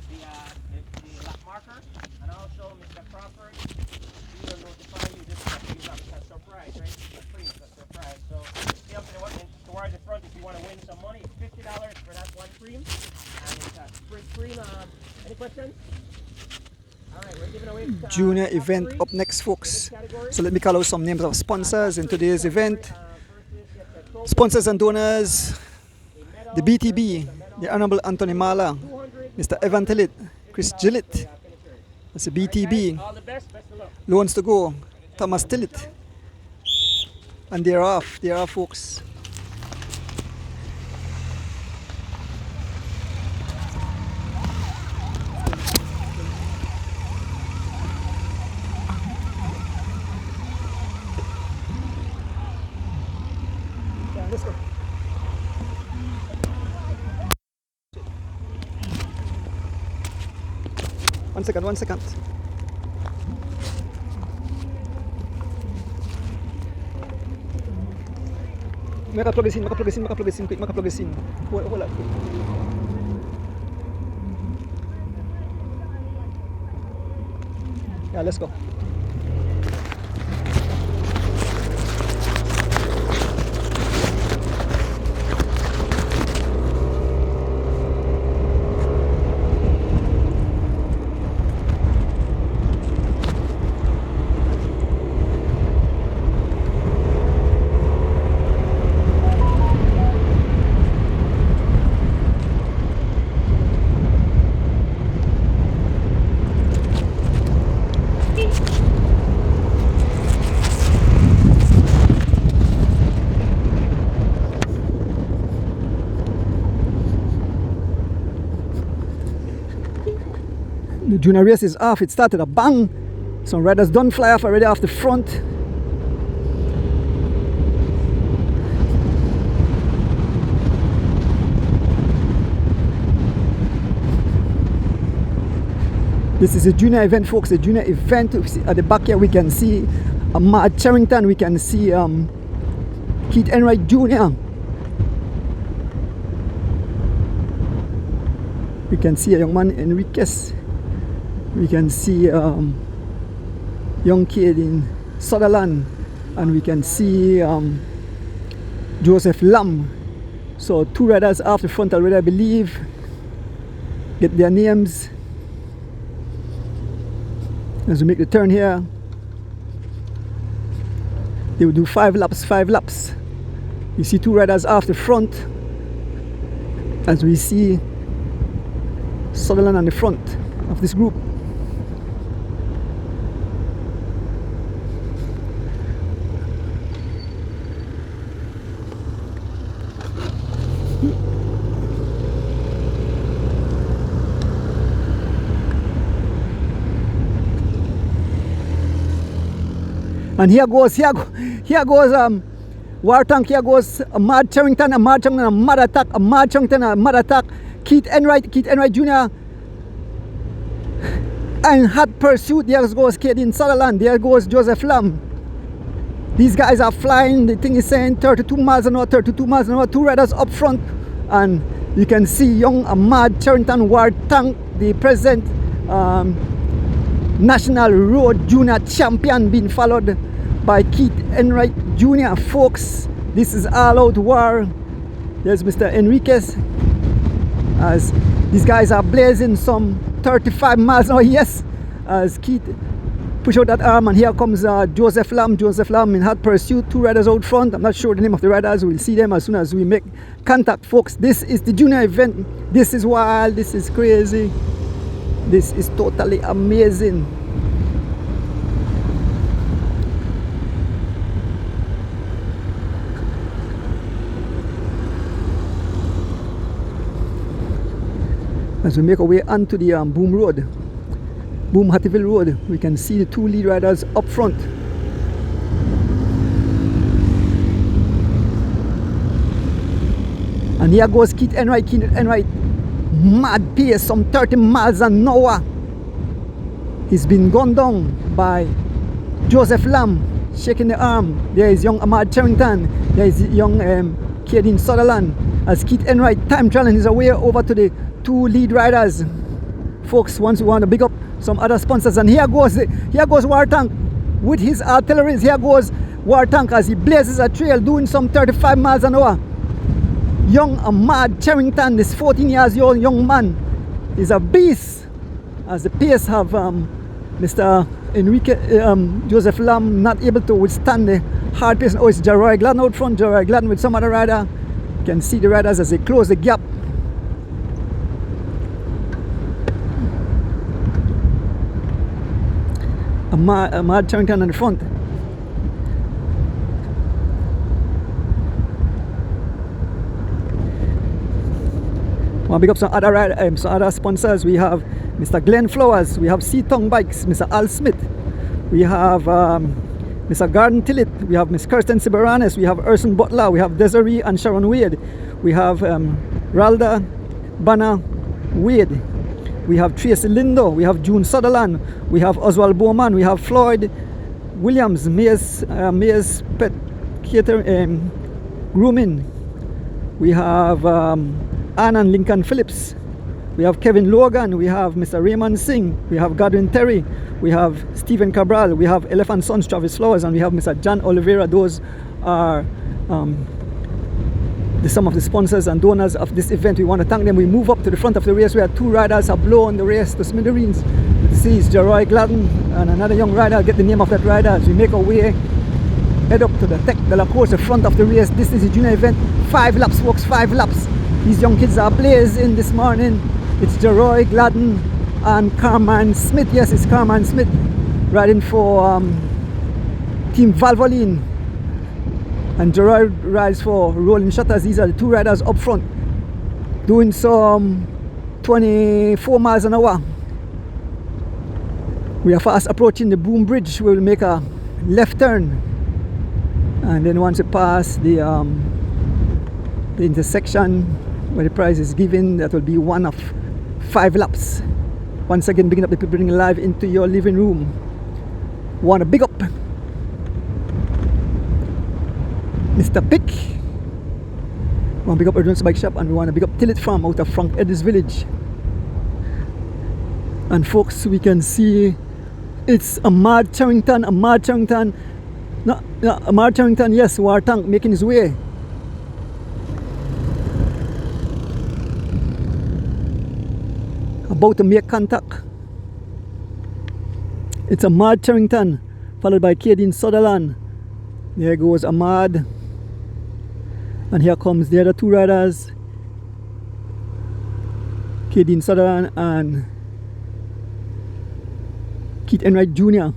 the lap marker, and also Mr. Crawford, he will notify you this is a surprise, right? It's a free, it's a surprise. So stay up to the one towards the front if you want to win some money. It's $50 for that one cream, and it's a spring cream. Any questions? All right, we're giving away Junior event up next, folks. So let me call out some names of sponsors in today's event. Sponsors and donors: the BTB, the Honorable Anthony Mala, Mr. Evan Tillit, Chris Gillett, that's the BTB, all the best of luck. Loans to Go, Thomas Tillit, and they're off, folks. Yeah, let's go. One second. Maka-plug this in, quick, hold up. Yeah, let's go. The junior race is off. It started a bang. Some riders done fly off already off the front. This is a junior event, folks. A junior event. At the back here we can see Ahmad Charrington. We can see Keith Enright Jr. We can see a young man, Enriquez. We can see young kid in Sutherland, and we can see Joseph Lam. So 2 riders off the front already, I believe. Get their names as we make the turn here. They will do 5 laps. You see 2 riders off the front as we see Sutherland on the front of this group. And here goes War Tank, here goes Ahmad Charrington, a mad attack, Keith Enright Jr. And hot pursuit, there goes Caden Sutherland, there goes Joseph Lam. These guys are flying, the thing is saying 32 miles an hour, 2 riders up front, and you can see young Ahmad Charrington, War Tank, the present National Road Junior Champion, being followed by Keith Enright Jr. Folks, this is all out war. There's Mr. Enriquez, as these guys are blazing some 35 miles an hour, yes, as Keith push out that arm, and here comes Joseph Lam in hot pursuit, 2 riders out front. I'm not sure the name of the riders, we'll see them as soon as we make contact, folks. This is the junior event. This is wild, this is crazy. This is totally amazing. As we make our way onto the Boom Hattieville Road, we can see the 2 lead riders up front. And here goes Keith Enright, mad pace, some 30 miles an hour. He's been gunned down by Joseph Lam, shaking the arm. There is young Ahmad Charrington, there is young Caden Sutherland, as Keith Enright time trialing his way over to the 2 lead riders folks, once we want to big up some other sponsors. And here goes War Tank with his artilleries. Here goes War Tank as he blazes a trail doing some 35 miles an hour. Young Ahmad Charrington, this 14 years old young man, is a beast. As the pace have Mr. Enrique Joseph Lamb not able to withstand the hard pace. Oh, it's Jeroy Gladden out front. Jeroy Gladden with some other rider. You can see the riders as they close the gap. Ahmad Charrington in the front. I'll pick up some other sponsors. We have Mr. Glenn Flowers, we have Seatongue Bikes, Mr. Al Smith, we have Mr. Garden Tillett, we have Miss Kirsten Siberanes, we have Urson Butler, we have Desiree and Sharon Wade, we have Ralda Banner Wade, we have Tracy Lindo, we have June Sutherland, we have Oswald Bowman, we have Floyd Williams, Mayor's Pet Catering Grooming, we have Ann and Lincoln Phillips, we have Kevin Logan, we have Mr. Raymond Singh, we have Godwin Terry, we have Stephen Cabral, we have Elephant Sons Travis Flowers, and we have Mr. John Oliveira. Those are some of the sponsors and donors of this event. We want to thank them. We move up to the front of the race where two riders have blown the race to smithereens. You see it's Jeroy Gladden and another young rider. I'll get the name of that rider as we make our way head up to the Tech de la Course, the front of the race. This is a junior event. 5 laps, folks, 5 laps. These young kids are blazing this morning. It's Jeroy Gladden and Carman Smith. Yes, it's Carman Smith riding for Team Valvoline. And Jeroy rides for Rolling Shutters. These are the two riders up front doing some 24 miles an hour. We are fast approaching the Boom Bridge. We will make a left turn. And then once we pass the intersection where the prize is given, that will be one of 5 laps. Once again, bigging up the people bringing live into your living room. Want to big up Mr. Pick. Want to big up Erdon's Bike Shop, and we want to big up Tillett Farm out of Frank Edwards Village. And folks, we can see it's Ahmad Charrington. Ahmad Charrington, yes, War Tank making his way. About to make contact. It's Ahmad Charrington, followed by Kadeen Sutherland. There goes Ahmad. And here comes the other two riders, Kadeen Sutherland and Keith Enright Jr.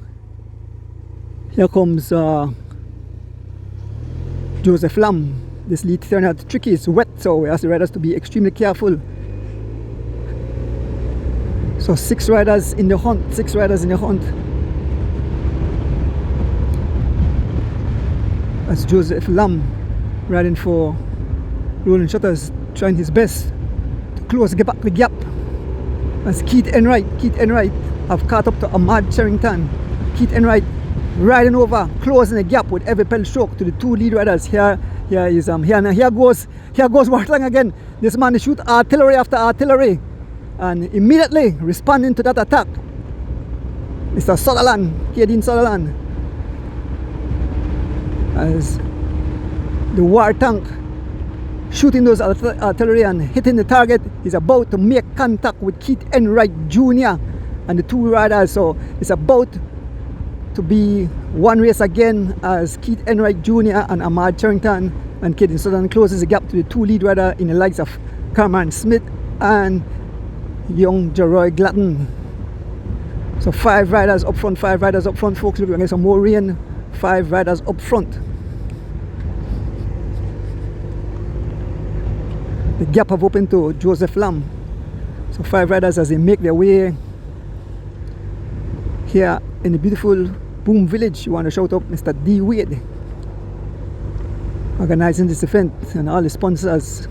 Here comes Joseph Lamb. This lead turned out tricky, it's wet, so we ask the riders to be extremely careful. So 6 riders in the hunt, 6 riders in the hunt. That's Joseph Lamb riding for Rolling Shutters, trying his best to close the gap. As Keith Enright have caught up to Ahmad Charrington. Keith Enright riding over, closing the gap with every pedal stroke to the 2 lead riders. Here goes War Tank again. This man is shoot artillery after artillery, and immediately responding to that attack, Mr. Sutherland, Kadeen Sutherland, as the War Tank shooting those artillery and hitting the target. He's about to make contact with Keith Enright Jr. and the 2 riders. So it's about to be one race again as Keith Enright Jr. and Ahmad Charrington and Kadeen Sutherland closes the gap to the 2 lead rider in the likes of Carman Smith and young Jeroy Gladden. So 5 riders up front, 5 riders up front, folks. We're going to get some more rain. 5 riders up front. The gap have opened to Joseph Lamb. So 5 riders as they make their way here in the beautiful Boom Village. You want to shout out Mr. D. Wade organizing this event, and all the sponsors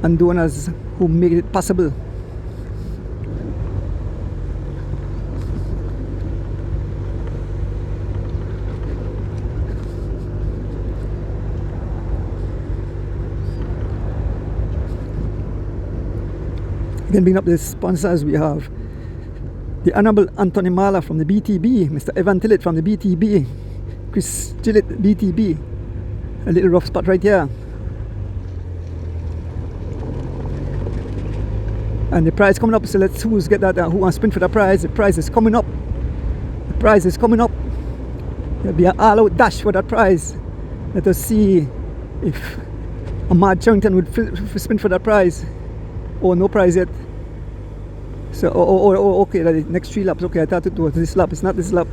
and donors who made it possible. Again, bringing up the sponsors, we have the Honorable Anthony Mala from the BTB, Mr. Evan Tillett from the BTB, Chris Gillett, BTB. A little rough spot right here. And the prize coming up, so let's who's get that, who wants to sprint for the prize. The prize is coming up. The prize is coming up. There'll be an all-out dash for that prize. Let us see if Ahmad Charrington would sprint for that prize. Oh, no prize yet. So, okay, the next 3 laps. Okay, I thought it was this lap. It's not this lap.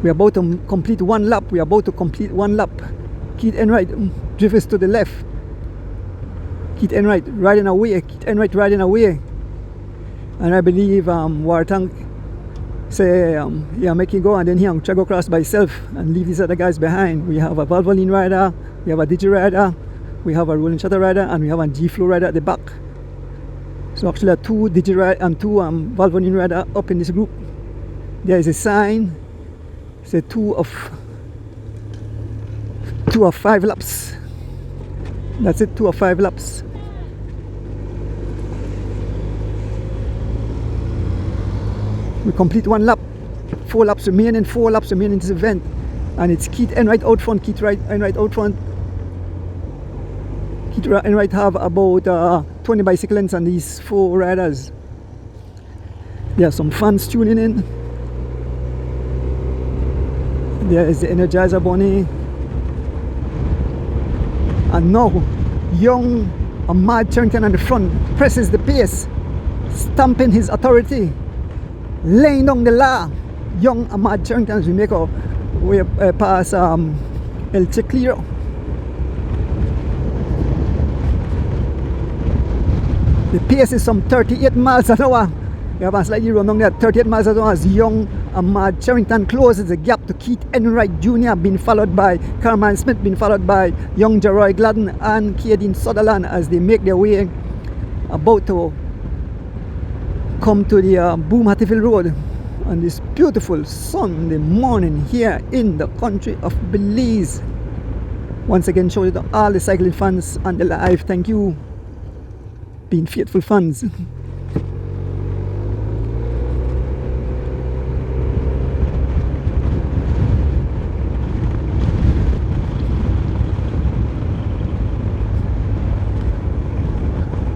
We're about to complete 1 lap. Keith Enright drifts to the left. Keith Enright riding away. And I believe Wartank say, yeah, make him go, and then he try go across by himself and leave these other guys behind. We have a Valvoline rider, we have a Digi rider, we have a Rolling Shutter rider, and we have a G-Flow rider at the back. So actually 2 Digi rider and 2 Valvoline rider up in this group. There is a sign, say 2 of 5 laps. That's it, 2 of 5 laps. We complete 1 lap. 4 laps remaining in this event. And it's Keith Enright out front. Keith Enright have about 20 bicycle lengths on these 4 riders. There are some fans tuning in. There is the Energizer Bunny. And now, young Ahmad Charrington on the front presses the pace, stamping his authority, laying down the law. Young Ahmad Charrington as we make our way past El Chiclero. The pace is some 38 miles an hour. We have a slightly run down there, 38 miles an hour as young Ahmad Charrington closes the gap to Keith Enright Jr., being followed by Carman Smith, being followed by young Jeroy Gladden and Caden Sutherland as they make their way about to come to the Boom Hatfield Road on this beautiful Sunday morning here in the country of Belize. Once again, shout out to all the cycling fans on the live. Thank you, being faithful fans.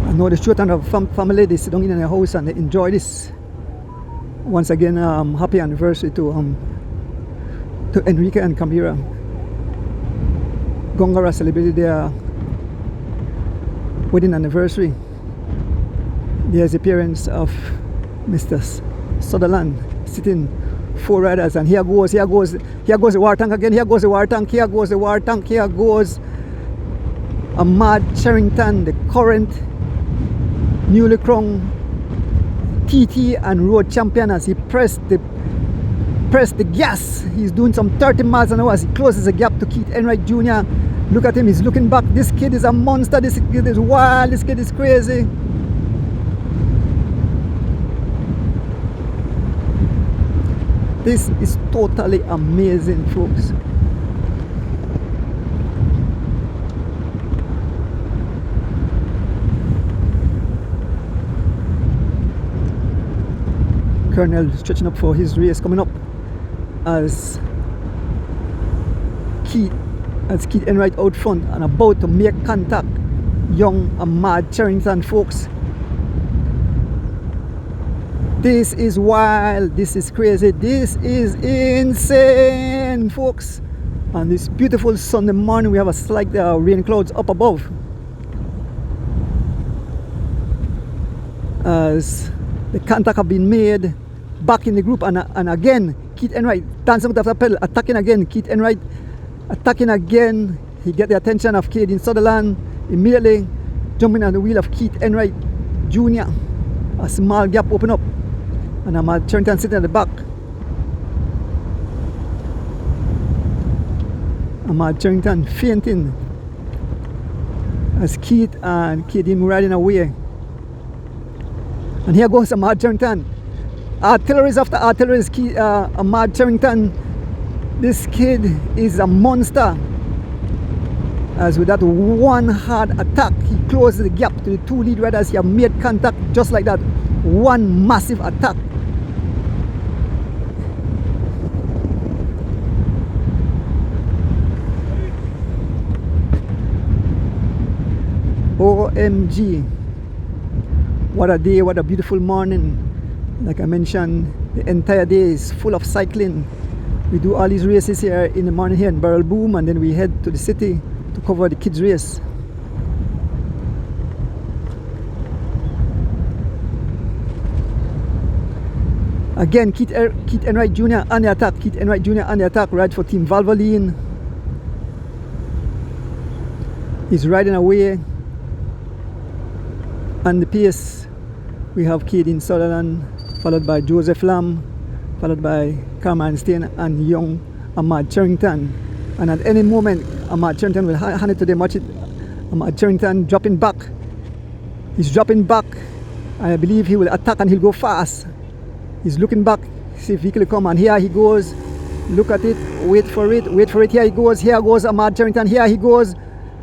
I know the Showtime of family, they sit down in their house and they enjoy this. Once again, happy anniversary to Enrique and Camira. Gongara celebrated their wedding anniversary. There's the appearance of Mr. Sutherland sitting 4 riders, and here goes the Wartank again. Here goes Ahmad Charrington, the current newly crowned TT and road champion, as he pressed the gas. He's doing some 30 miles an hour as he closes the gap to Keith Enright Jr. Look at him, he's looking back. This kid is a monster, this kid is wild, this kid is crazy. This is totally amazing, folks. Colonel stretching up for his race coming up as Keith Enright out front and about to make contact. Young Ahmad Charrington, folks. This is wild, this is crazy, this is insane, folks. On this beautiful Sunday morning, we have a slight rain clouds up above as the contact have been made back in the group, and again Keith Enright dancing with the pedal, attacking again. Keith Enright attacking again. He get the attention of Caden Sutherland, immediately jumping on the wheel of Keith Enright Jr. A small gap open up, and Ahmad Charrington sitting at the back. Ahmad Charrington fainting as Keith and Caden riding away. And here goes Ahmad Charrington. Artilleries after artilleries. Ahmad Charrington, this kid is a monster. As with that one hard attack, he closed the gap to the two lead riders. He have made contact just like that. One massive attack. OMG. What a day, what a beautiful morning. Like I mentioned, the entire day is full of cycling. We do all these races here in the morning here in Barrel Boom, and then we head to the city to cover the kids race. Again, Keith Enright Jr. on the attack. Keith Enright Jr. on the attack, ride for Team Valvoline. He's riding away. On the pace, we have Caden Sutherland, followed by Joseph Lamb, followed by Carman Stein and young Ahmad Charrington. And at any moment, Ahmad Charrington will hand it to them. Watch it. Ahmad Charrington dropping back. He's dropping back. I believe he will attack and he'll go fast. He's looking back, see if he can come, and here he goes. Look at it, wait for it, wait for it. Here he goes, here goes Ahmad Charrington, here he goes.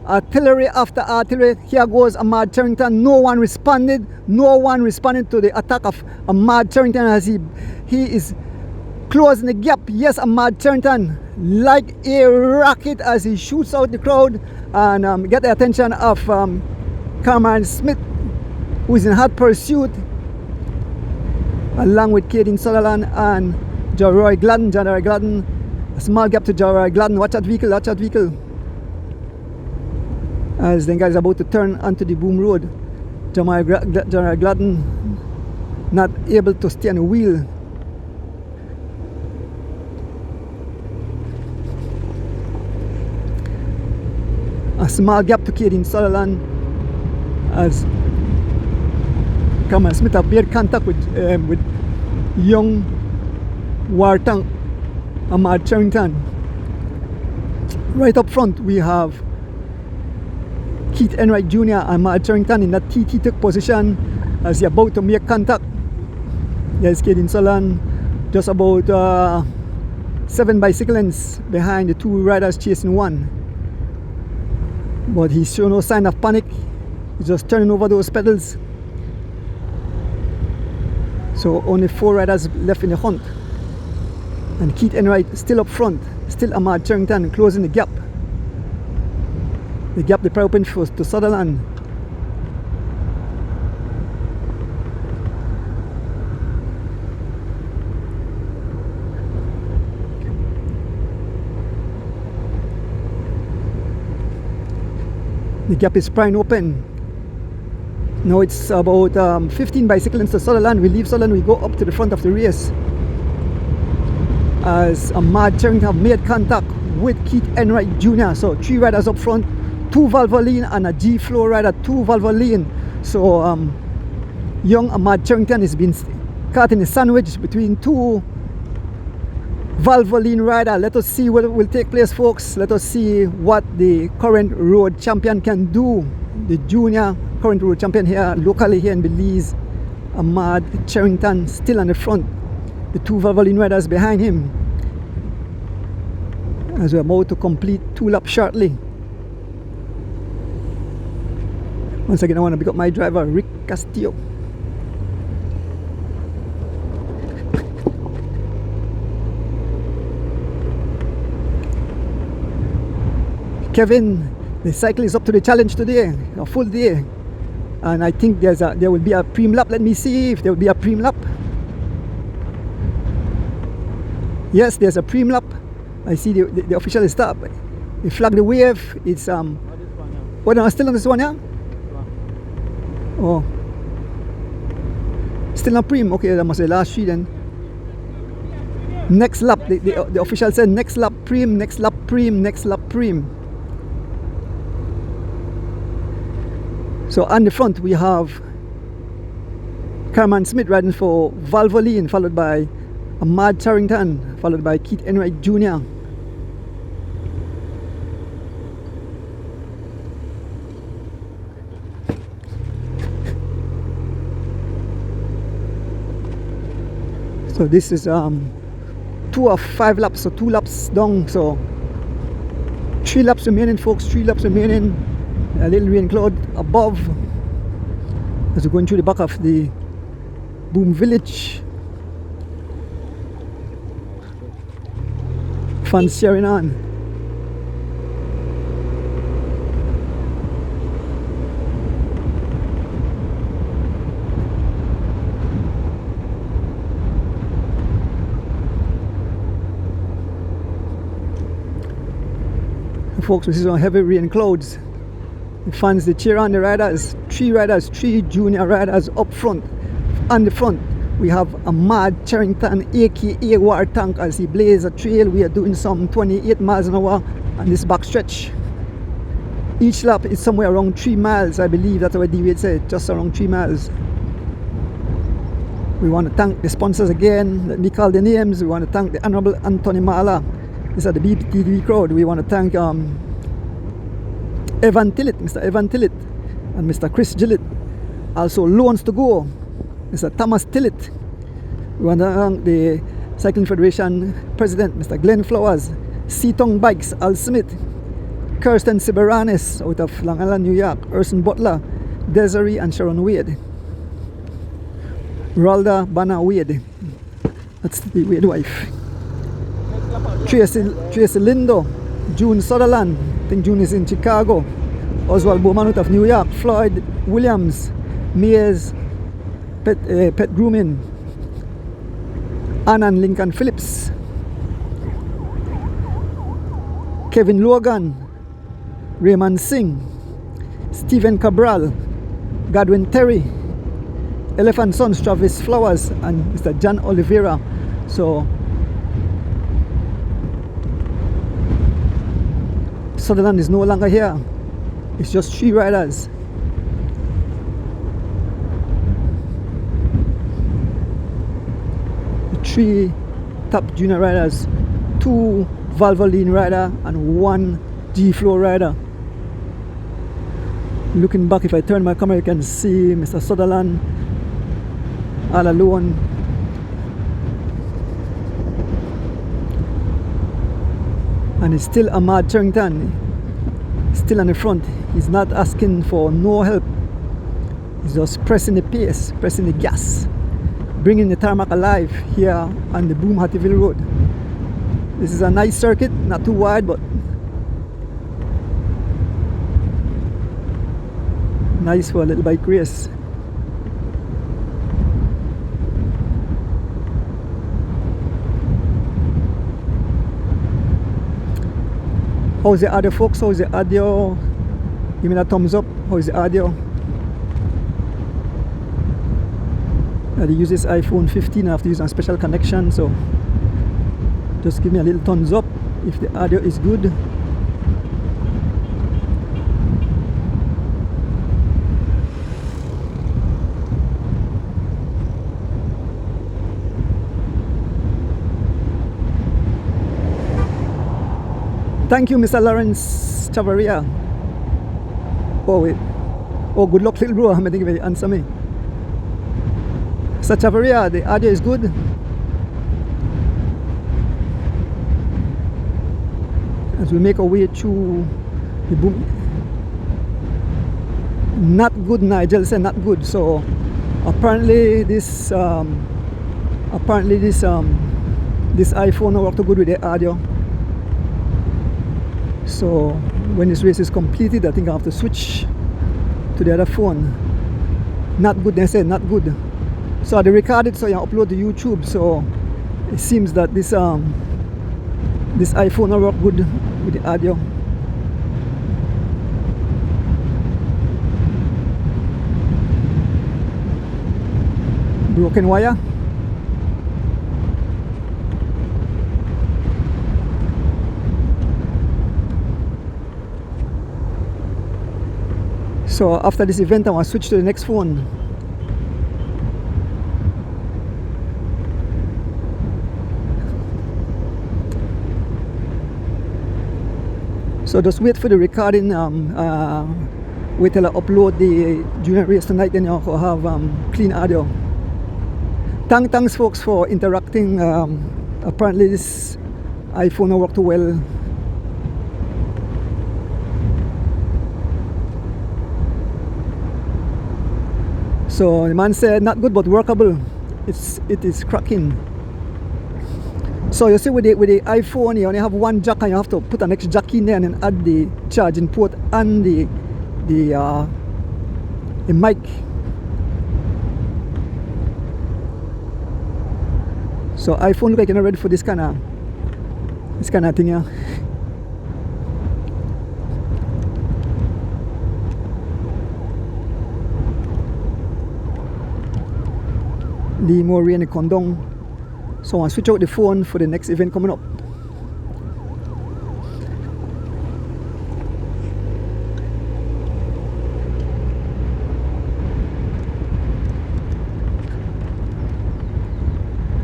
Artillery after artillery, here goes Ahmad Charrington. No one responded to the attack of Ahmad Charrington as he is closing the gap. Yes, Ahmad Charrington, like a rocket as he shoots out the crowd and get the attention of Carman Smith, who is in hot pursuit, along with Caden Sutherland and Jaroy Gladden. Jaroy Gladden, a small gap to Jaroy Gladden. Watch that vehicle, watch that vehicle. As the guy is about to turn onto the Boom Road. Jaroy Gladden not able to stay on the wheel. A small gap to Caden Sutherland as Carman Smith have made contact with young Wartank Ahmad Charrington. Right up front we have Keith Enright Jr. and Ahmad Charrington in that TT took position as he about to make contact. There's Caden Sutherland just about 7 bicycle lengths behind the two riders chasing one. But he's showing no sign of panic. He's just turning over those pedals. So only 4 riders left in the hunt. And Keith Enright still up front. Still Ahmad Charrington closing the gap. The gap they probably opened to Sutherland. The gap is prying open. Now it's about 15 bicycle lengths to Sutherland. We leave Sutherland, we go up to the front of the race. As Ahmad Charrington have made contact with Keith Enright Jr. So 3 riders up front, 2 Valvoline and a G-Flow rider, 2 Valvoline. So young Ahmad Charrington has been caught in a sandwich between 2 Valvoline rider. Let us see what will take place, folks. Let us see what the current road champion can do. The junior current road champion here locally here in Belize, Ahmad Charrington, still on the front. The 2 Valvoline riders behind him. As we're about to complete 2 laps shortly. Once again, I want to pick up my driver, Rick Castillo. Kevin, the cycle is up to the challenge today, a full day. And I think there will be a preem lap. Let me see if there will be a preem lap. Yes, there's a preem lap. I see the official is stopped. They flag the wave. It's oh, no, still on this one, yeah? Oh, still not preem. Okay, that must be the last 3 then. Next lap, the official said next lap preem, next lap preem, next lap preem. So on the front we have Carman Smith riding for Valvoline, followed by Ahmad Charrington, followed by Keith Enright Jr. So this is 2 of 5 laps, so 2 laps down. So 3 laps remaining, folks. 3 laps remaining. A little rain cloud above as we're going through the back of the Boom Village. Fans cheering on. Folks, we see some heavy rain clouds. The fans, they cheer on the riders. 3 junior riders up front. On the front, we have a Mad Charrington, aka War Tank, as he blazes a trail. We are doing some 28 miles an hour on this back stretch. Each lap is somewhere around 3 miles, I believe. That's what D-Wade said, just around 3 miles. We want to thank the sponsors again. Let me call the names. We want to thank the Honorable Anthony Mala. These are the BPTV crowd. We want to thank Evan Tillett, Mr. Evan Tillett, and Mr. Chris Gillett. Also, Loans to Go, Mr. Thomas Tillett. We want to thank the Cycling Federation President, Mr. Glenn Flowers, Seatongue Bikes, Al Smith, Kirsten Siberanes out of Long Island, New York, Urson Butler, Desiree and Sharon Wade, Ralda Banner Wade, that's the Wade wife, Tracy Lindo, June Sutherland, I think June is in Chicago, Oswald Bowman out of New York, Floyd Williams, Mears Pet Grooming, Annan Lincoln Phillips, Kevin Logan, Raymond Singh, Stephen Cabral, Godwin Terry, Elephant Sons, Travis Flowers, and Mr. John Oliveira. So Sutherland is no longer here. It's just 3 riders. The 3 top junior riders, 2 Valvoline rider and 1 G-Flow rider. Looking back, if I turn my camera, you can see Mr. Sutherland all alone. And it's still a Mad Charrington, still on the front. He's not asking for no help. He's just pressing the pace, pressing the gas, bringing the tarmac alive here on the Boom Hattieville Road. This is a nice circuit, not too wide, but nice for a little bike race. How's the audio, folks? How's the audio? Give me a thumbs up. How's the audio? I use this iPhone 15. I have to use a special connection, so just give me a little thumbs up if the audio is good. Thank you, Mr. Lawrence Chavaria. Oh, wait. Oh, good luck, little bro. I think he answer me. Mr. Chavaria, the audio is good. As we make our way through the Boom. Not good, Nigel said not good. So apparently this this iPhone will work too good with the audio. So when this race is completed, I think I have to switch to the other phone. Not good, they said not good. So they recorded, so I upload to YouTube. So it seems that this iPhone will work good with the audio. Broken wire. So after this event, I want to switch to the next phone. So just wait for the recording. Wait till I upload the junior race tonight, then you'll have clean audio. Thanks folks for interacting. Apparently this iPhone worked well. So the man said not good but workable. It is cracking. So you see with the iPhone you only have one jack and you have to put an extra jack in there and then add the charging port and the mic. So iPhone look like you're not ready for this kind of thing here. The more rain come down. So I'll switch out the phone for the next event coming up.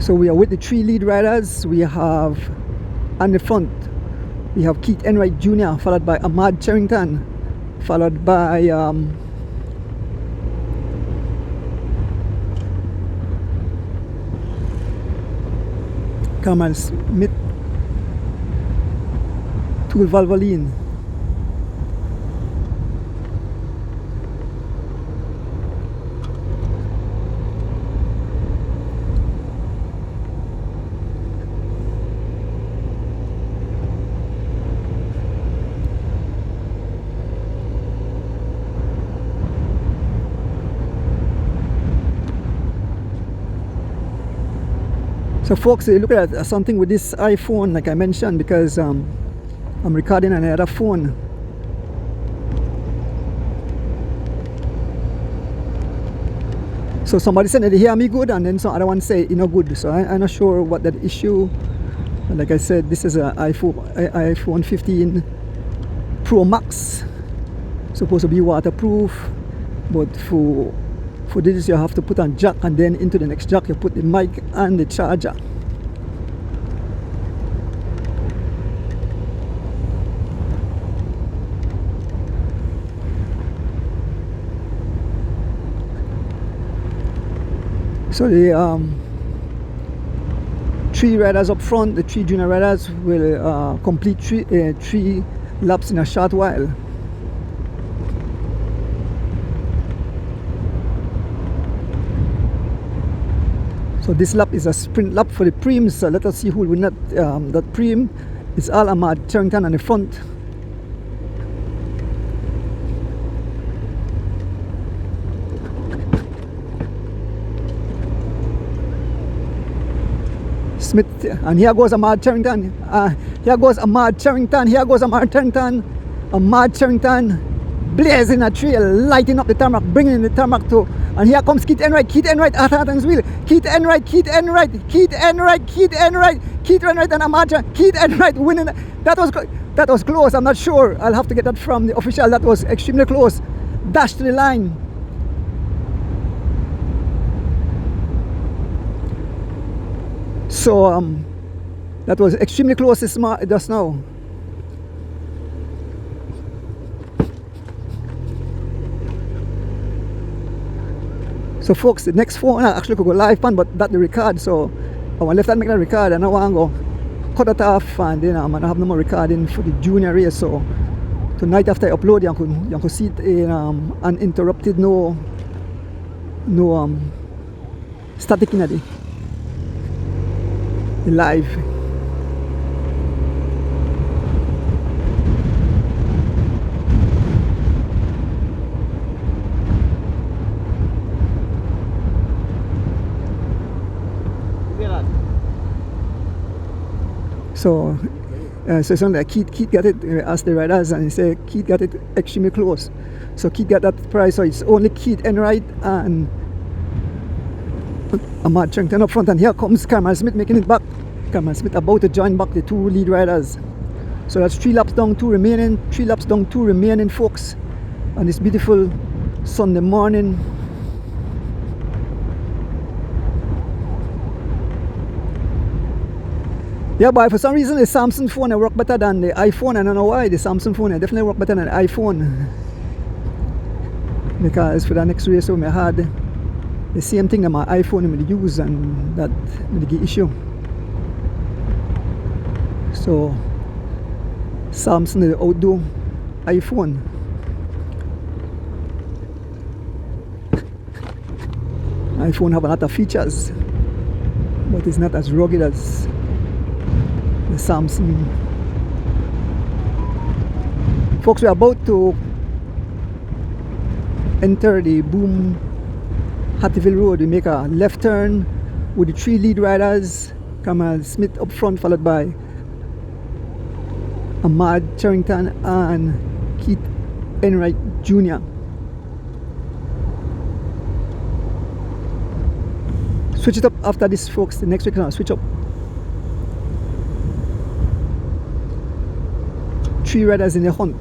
So we are with the 3 lead riders. We have on the front, we have Keith Enright Jr. followed by Ahmad Charrington, followed by Cameron Smith, Tool Valvoline. So folks, look at something with this iPhone like I mentioned, because I'm recording on another phone. So somebody said that they hear me good and then some other one say you know good. So I'm not sure what that issue. And like I said, this is an iPhone 15 Pro Max, supposed to be waterproof, but for this you have to put on jack, and then into the next jack you put the mic and the charger. So the 3 riders up front, the 3 junior riders will complete 3 laps in a short while. So this lap is a sprint lap for the Preem. So let us see who will win that Preem. It's all Ahmad Charrington on the front. Smith, and here goes Ahmad Charrington. Here goes Ahmad Charrington. Here goes Ahmad Charrington. Ahmad Charrington blazing a trail, lighting up the tarmac, bringing the tarmac to. And here comes Keith Enright. Keith Enright at Hatton's wheel. Keith Enright, Keith Enright, Keith Enright, Keith Enright, Keith Enright, and Ahmad Charrington. Keith Enright winning. That was close. I'm not sure. I'll have to get that from the official. That was extremely close. Dash to the line. So that was extremely close just now. So folks, the next phone I actually could go live pan, but that the record, so I want left that make that record and I want to go cut it off, and then I'm gonna have no more recording for the junior race. So tonight after I upload you can see it in uninterrupted, no static in the live. So it's only like Keith got it, asked the riders, and he said Keith got it extremely close. So Keith got that prize, so it's only Keith Enright and Ahmad Charrington up front, and here comes Cameron Smith making it back. Cameron Smith about to join back the 2 lead riders. So that's 3 laps down, 2 remaining. 3 laps down, 2 remaining, folks, on this beautiful Sunday morning. Yeah, but for some reason the Samsung phone work better than the iPhone. I don't know why. The Samsung phone definitely work better than the iPhone, because for the next race I had the same thing that my iPhone will use, and that will the issue. So Samsung will outdo iPhone. iPhone have a lot of features, but it's not as rugged as the Samsung. Folks, we're about to enter the Boom Hattieville Road. We make a left turn with the 3 lead riders, Carmel Smith up front, followed by Ahmad Charrington and Keith Enright Jr. Switch it up after this, folks. The next week I'll switch up. 3 riders in the hunt.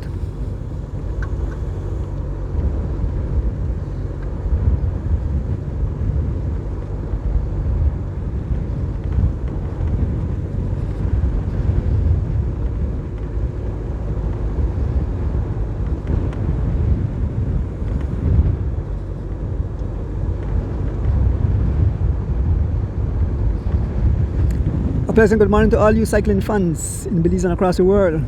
A pleasant good morning to all you cycling fans in Belize and across the world.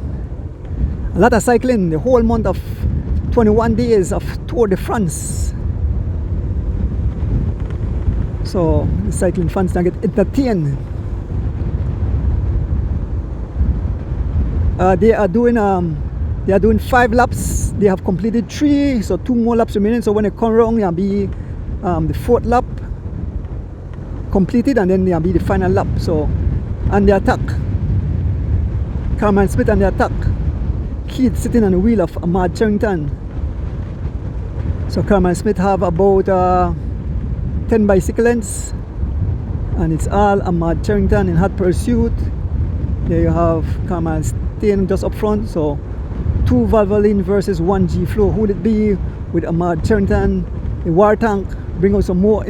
A lot of cycling, the whole month of 21 days of Tour de France. So the cycling fans now get entertained. They are doing 5 laps. They have completed 3, so 2 more laps remaining. So when they come around, they'll be the 4th lap completed, and then they'll be the final lap. So on the attack, Carmel Smith on the attack, Keith sitting on the wheel of Ahmad Charrington. So Carmel Smith have about 10 bicycle lengths, and it's all Ahmad Charrington in hot pursuit. There you have Carmel staying just up front. So 2 Valvoline versus 1 G-Flow. Who would it be with Ahmad Charrington? The War Tank bring out some more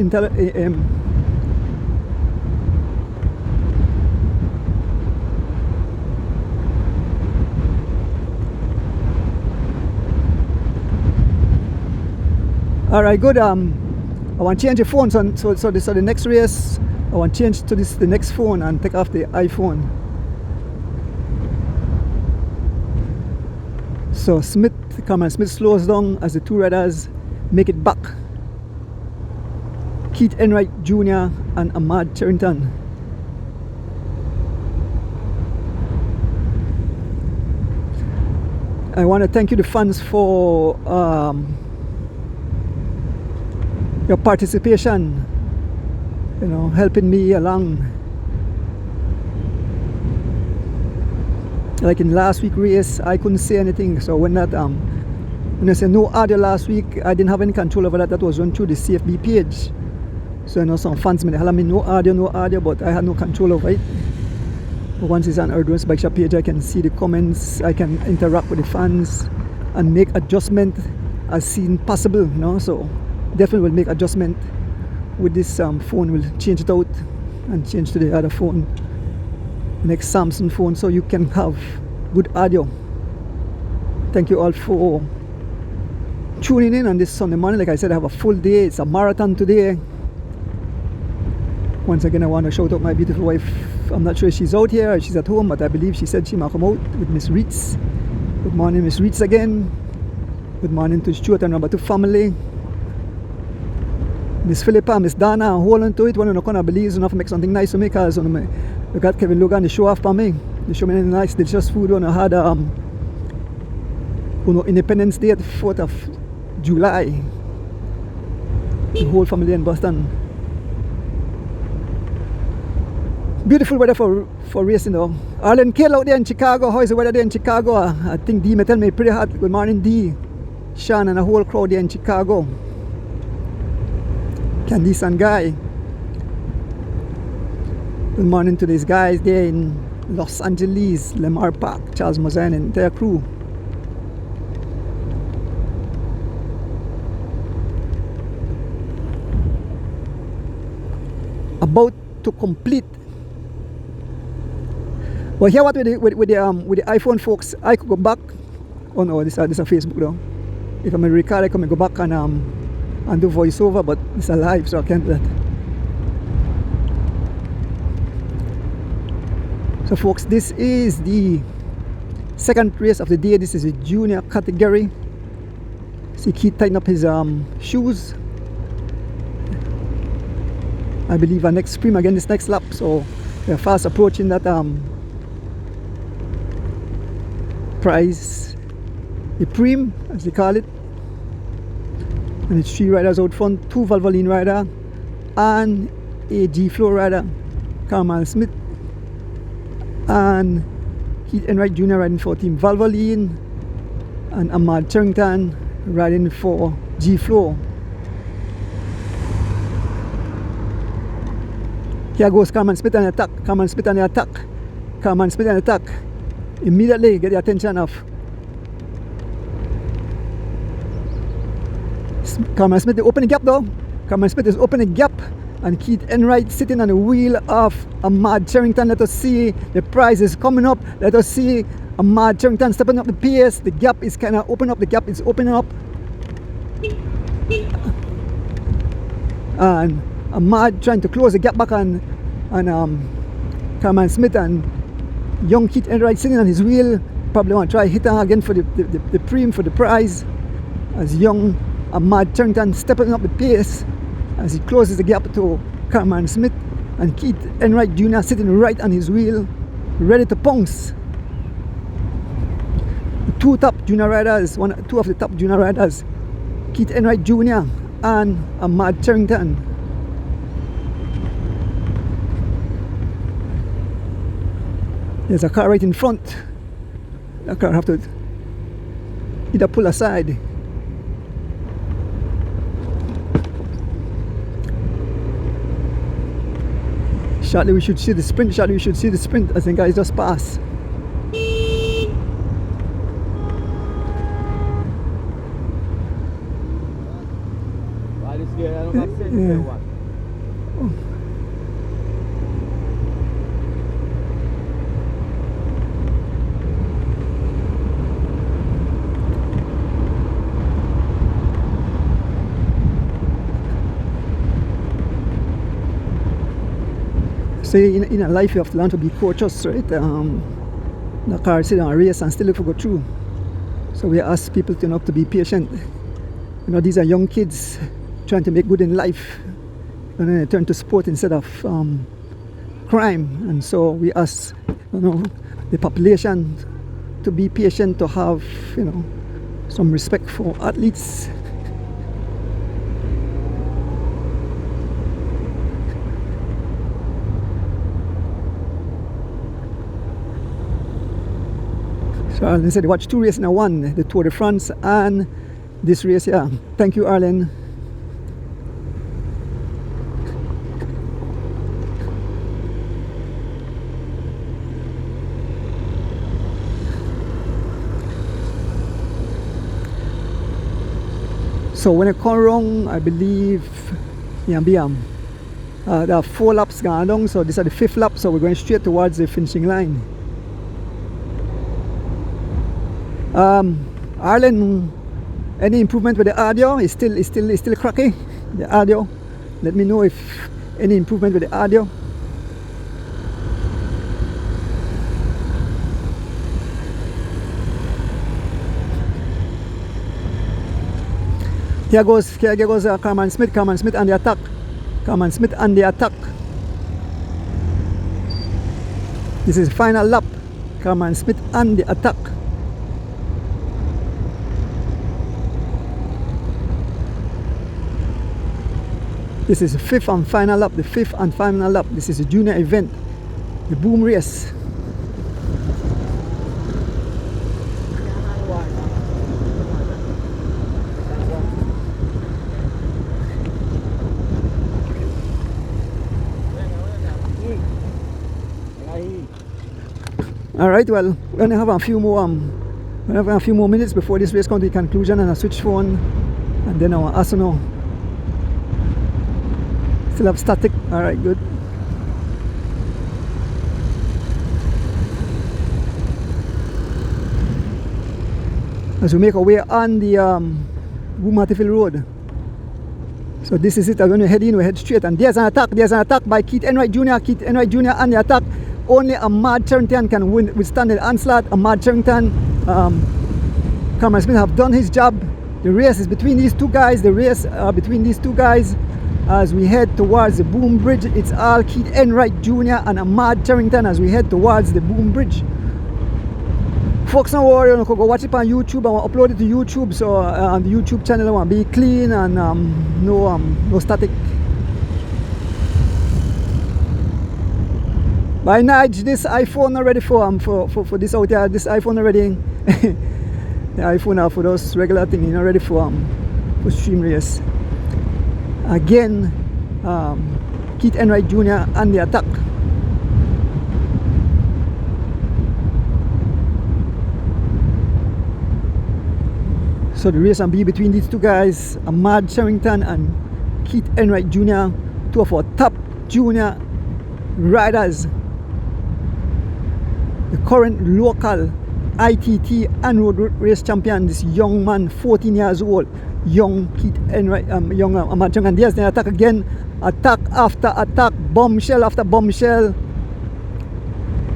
Alright, good. I want to change the phone, so the next race I want to change to the next phone and take off the iPhone. So Carmel Smith slows down as the 2 riders make it back. Keith Enright Jr. and Ahmad Charrington. I want to thank you, the fans, for your participation, helping me along. Like in last week's race, I couldn't say anything. So when I said no audio last week, I didn't have any control over that. That was run through the CFB page. So some fans may holler me no audio, but I had no control over it. But once it's on Endurance Bike Shop page, I can see the comments, I can interact with the fans and make adjustment as seen possible. So definitely will make adjustment with this phone. We'll change it out and change to the other phone, next Samsung phone, so you can have good audio. Thank you all for tuning in on this Sunday morning. Like I said, I have a full day. It's a marathon today. Once again, I want to shout out my beautiful wife. I'm not sure if she's out here or she's at home, but I believe she said she might come out with Miss Reitz. Good morning, Miss Reitz, again. Good morning to Stuart and Number 2 family. Miss Philippa, Miss Dana, hold on to it. When you're not going to believe enough to make something nice for me, because we got Kevin Logan to show off for me. They show me nice, delicious food. When I had Independence Day, the 4th of July. The whole family in Boston. Beautiful weather for racing though. Arlen Kale out there in Chicago. How is the weather there in Chicago? I think D may tell me pretty hot. Good morning, D. Sean and a whole crowd there in Chicago. Candice and Guy. Good morning to these guys there in Los Angeles, Lamar Park, Charles Mozaine and their crew. About to complete. Well, here what with the iPhone, folks, I could go back. Oh no, this is a Facebook though. If I'm record, I can go back and do voiceover, but it's a live, so I can't do that. So folks, this is the second race of the day. This is a junior category. See Keith tighten up his shoes. I believe, our next sprint again this next lap. So we're fast approaching that prize, the Prem as they call it. And it's 3 riders out front, 2 Valvoline rider and a G-Flow rider, Carmel Smith and Keith Enright Jr. riding for Team Valvoline, and Ahmad Charrington riding for G-Flow. Here goes Carman Smith on the attack. Carman Smith on the attack. Carman Smith on the attack. Immediately get the attention of Carman Smith. They open the gap though. Carman Smith is opening the gap, and Keith Enright sitting on the wheel of Ahmad Charrington. Let us see, the prize is coming up. Let us see Ahmad Charrington stepping up the pace. The gap is kind of open up. The gap is opening up. And Ahmad trying to close the gap back on Carman Smith, and young Keith Enright sitting on his wheel. Probably want to try hit her again for the Prem, for the prize, as young Ahmad Charrington stepping up the pace as he closes the gap to Carman Smith, and Keith Enright Jr. sitting right on his wheel, ready to pounce. The 2 top junior riders, 2 of the top junior riders, Keith Enright Jr. and Ahmad Charrington. There's a car right in front. That car have to either pull aside. Shortly we should see the sprint. Shortly we should see the sprint as the guys just pass. Yeah. Say in a life you have to learn to be cautious, right? The car sit on a race and still look to go through. So we ask people to be patient. These are young kids trying to make good in life, and then they turn to sport instead of crime. And so we ask the population to be patient, to have some respect for athletes. So Arlen said watch 2 races in one, the Tour de France and this race here. Thank you, Arlen. So when I come around, I believe there are 4 laps going on, so these are the 5th lap, so we're going straight towards the finishing line. Arlen, any improvement with the audio? It's still cracky, the audio. Let me know if any improvement with the audio. Here goes Carman Smith on the attack. Carman Smith on the attack. This is final lap. Carman Smith on the attack. This is the 5th and final lap, the 5th and final lap. This is a junior event, the boom race. Alright, well, we're gonna have a few more minutes before this race comes to the conclusion, and I switch phone, and then our Asano. Still have static. Alright, good. As we make our way on the Boom-Hatfield Road. So this is it. When we head in, we head straight, and there's an attack by Keith Enright Jr. Keith Enright Jr. on the attack. Only Ahmad Charrington can withstand the onslaught. Ahmad Charrington, Carman Smith have done his job. The race is between these two guys. as we head towards the Boom Bridge. It's all Keith Enright Jr. and Ahmad Charrington as we head towards the Boom Bridge. Folks, don't worry, you can go watch it on YouTube. I want to upload it to YouTube, so on the YouTube channel I want to be clean and no static. By Nige, this iPhone not ready for this out here. This iPhone already the iPhone are for those regular things, not ready for stream race. Again, Keith Enright Jr. and the attack. So the race will be between these two guys, Ahmad Charrington and Keith Enright Jr., two of our top junior riders. The current local ITT and road race champion, this young man, 14 years old, young Keith Enright, young Ahmad Charrington. And there's the attack again, attack after attack, bombshell after bombshell.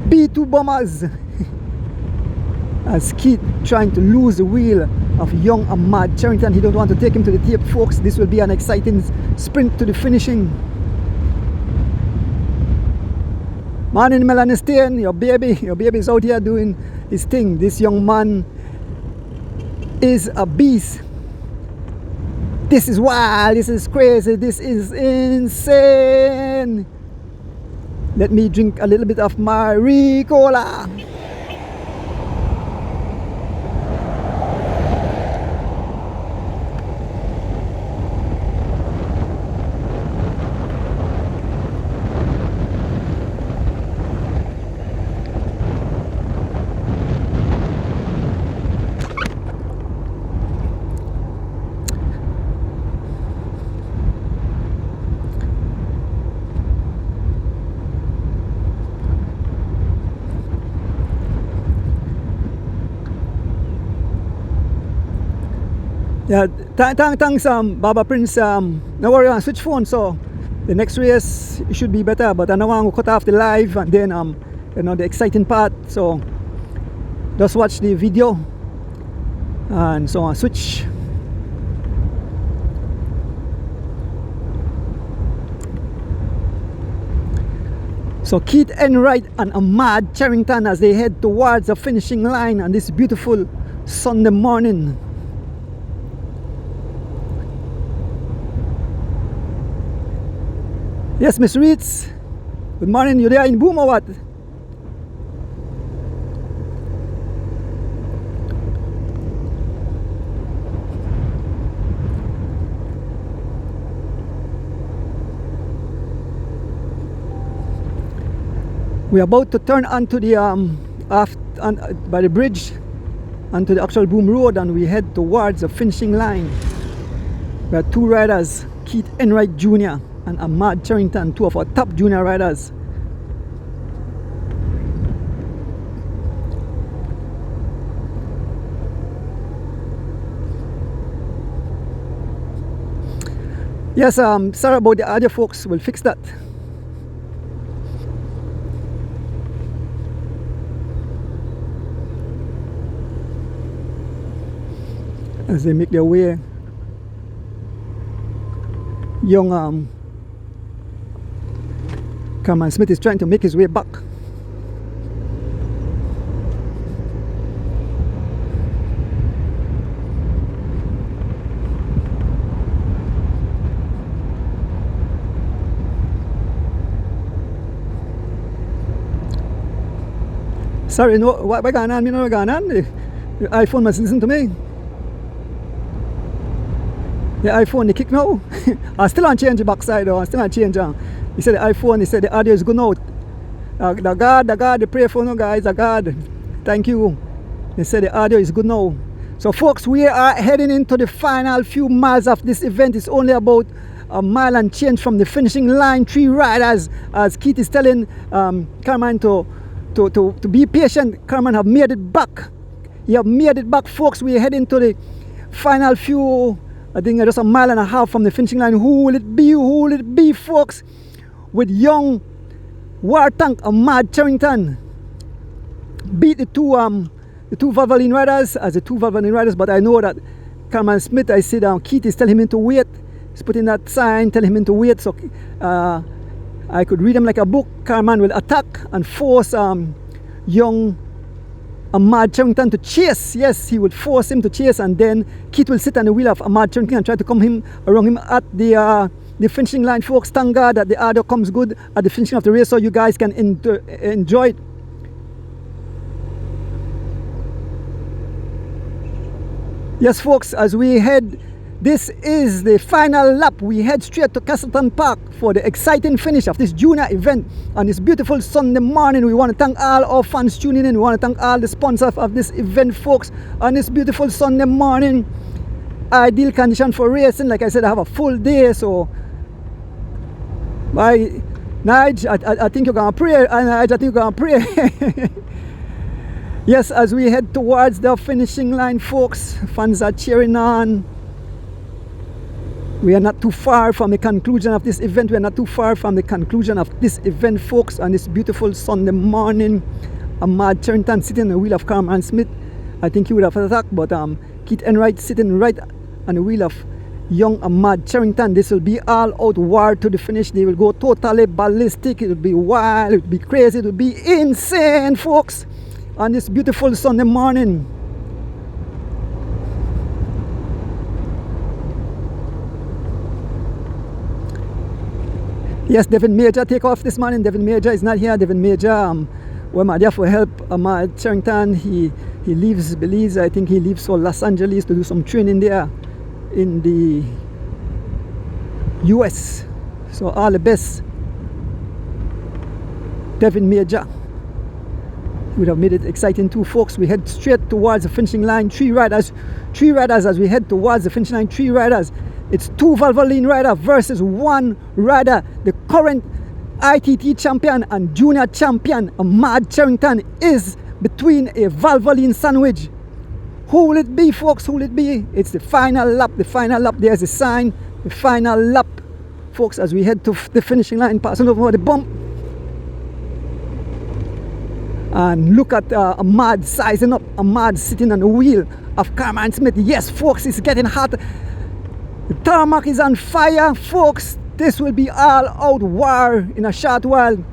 B2 bombers. As Keith trying to lose the wheel of young Ahmad Charrington. He don't want to take him to the tape, folks. This will be an exciting sprint to the finishing. Man in Melanistain, your baby is out here doing his thing. This young man is a beast. This is wild, this is crazy, this is insane. Let me drink a little bit of my Ricola. Yeah, thanks Baba Prince. No worry, on switch phone, so the next race should be better, but I know I'm going to cut off the live and then you know, the exciting part, so just watch the video and so on, switch. So Keith Enright and Ahmad Charrington as they head towards the finishing line on this beautiful Sunday morning. Yes, Miss Reeds. Good morning. You there in Boom or what? We are about to turn onto the by the bridge onto the actual Boom Road, and we head towards the finishing line. We have two riders, Keith Enright Jr. and Ahmad Charrington, two of our top junior riders. Yes, sorry about the audio, folks. We'll fix that. As they make their way, young Carman Smith is trying to make his way back. Sorry, no, what going on? You know what going on? The iPhone must listen to me. The iPhone, they kick now. I still on change the backside though. I still on change. He said the iPhone, he said the audio is good now. The God, they pray for no guys, the God. Thank you. They said the audio is good now. So folks, we are heading into the final few miles of this event. It's only about a mile and change from the finishing line. 3 riders, as Keith is telling Carman to be patient. Carman have made it back. You have made it back, folks. We are heading to the final few, I think just a mile and a half from the finishing line. Who will it be? Who will it be, folks? With young War Tank Ahmad Charrington beat the two Valvoline riders as the two Valvoline riders. But I know that Carman Smith, I said Keith is telling him to wait. He's putting that sign, telling him to wait. So I could read him like a book. Carman will attack and force young Ahmad Charrington to chase. Yes, he would force him to chase, and then Keith will sit on the wheel of Ahmad Charrington and try to come around him at the finishing line, folks. Thank God that the audio comes good at the finishing of the race so you guys can enjoy it. Yes, folks, as we head, this is the final lap. We head straight to Castleton Park for the exciting finish of this junior event on this beautiful Sunday morning. We want to thank all our fans tuning in. We want to thank all the sponsors of this event, folks, on this beautiful Sunday morning. Ideal condition for racing. Like I said, I have a full day, so bye, Nige. I think you're gonna pray. Nige, I think you're gonna pray. Yes, as we head towards the finishing line, folks, fans are cheering on. We are not too far from the conclusion of this event. We are not too far from the conclusion of this event, folks, on this beautiful Sunday morning. Ahmad Charrington sitting on the wheel of Carman Smith. I think he would have attacked, but Keith Enright sitting right on the wheel of young Ahmad Charrington. This will be all out war to the finish. They will go totally ballistic. It will be wild, it will be crazy, it will be insane, folks, on this beautiful Sunday morning. Yes, Devin Major take off this morning. Devin Major is not here. Devin Major, well, there for help Ahmad Charrington. He leaves Belize. I think he leaves for Los Angeles to do some training there in the US. So all the best, Devin Major. He would have made it exciting too, folks. We head straight towards the finishing line. Three riders as we head towards the finishing line. Three riders. It's two Valvoline rider versus one rider. The current ITT champion and junior champion Ahmad Charrington is between a Valvoline sandwich. Who will it be, folks? Who will it be? It's the final lap. The final lap. There's a sign. The final lap, folks, as we head to the finishing line, passing over the bump. And look at Ahmad sizing up. Ahmad sitting on the wheel of Carman Smith. Yes, folks, it's getting hot. The tarmac is on fire, folks. This will be all out war in a short while.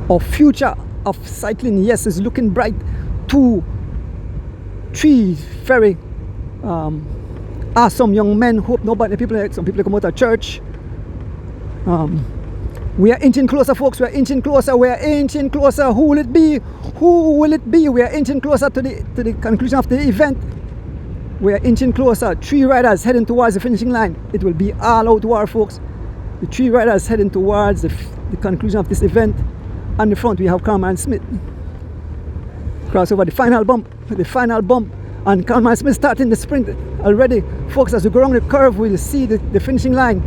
Our future of cycling, yes, is looking bright. 3 very awesome young men. Hope nobody, some people come out of church. We are inching closer, folks. We are inching closer. We are inching closer. Who will it be? Who will it be? We are inching closer to the conclusion of the event. We are inching closer. 3 riders heading towards the finishing line. It will be all out war, folks. The 3 riders heading towards the conclusion of this event. On the front, we have Carman Smith. Cross over the final bump. And Carman Smith starting the sprint already. Folks, as we go around the curve, we'll see the finishing line.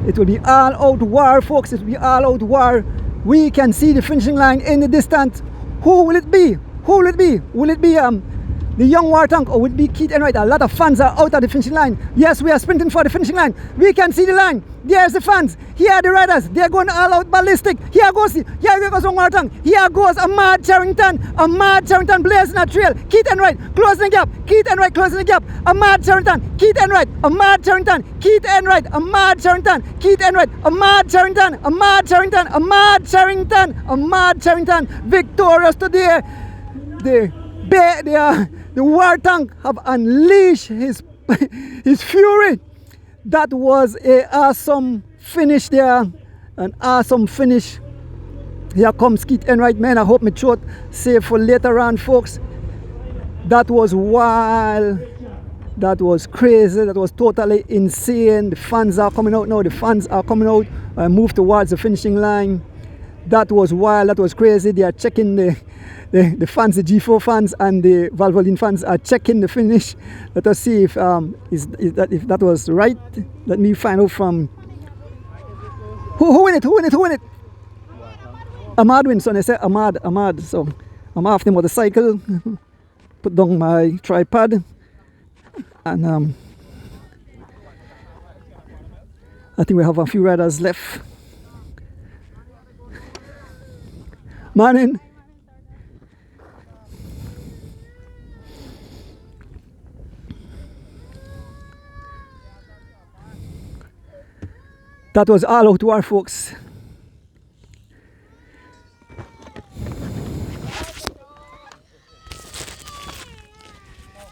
It will be all out war, folks. It will be all out war. We can see the finishing line in the distance. Who will it be? Who will it be? Will it be the young war tank, or will it be Keith Enright? A lot of fans are out at the finishing line. Yes, we are sprinting for the finishing line. We can see the line. There's the fans. Here are the riders. They're going all out ballistic. Here goes young war tank. Here goes Ahmad Charrington. Ahmad Charrington blazing a trail. Keith Enright closing the gap. Keith Enright closing the gap. Ahmad Charrington. Keith Enright. Ahmad Charrington. Keith Enright. Ahmad Charrington. Keith Enright. Ahmad Charrington. Ahmad Charrington. Ahmad Charrington. Ahmad Charrington. Victorious today. The war tank have unleashed his fury. That was an awesome finish there. An awesome finish. Here comes Keith Enright, man. I hope my throat safe for later on, folks. That was wild. That was crazy. That was totally insane. The fans are coming out now. The fans are coming out. I move towards the finishing line. That was wild. That was crazy. They are checking the fans, the G4 fans and the Valvoline fans are checking the finish. Let us see if that was right. Let me find out from who win it. Ahmad wins. So they say Ahmad. So I'm off the motorcycle. Put down my tripod, and I think we have a few riders left. Morning. That was All Out War, folks.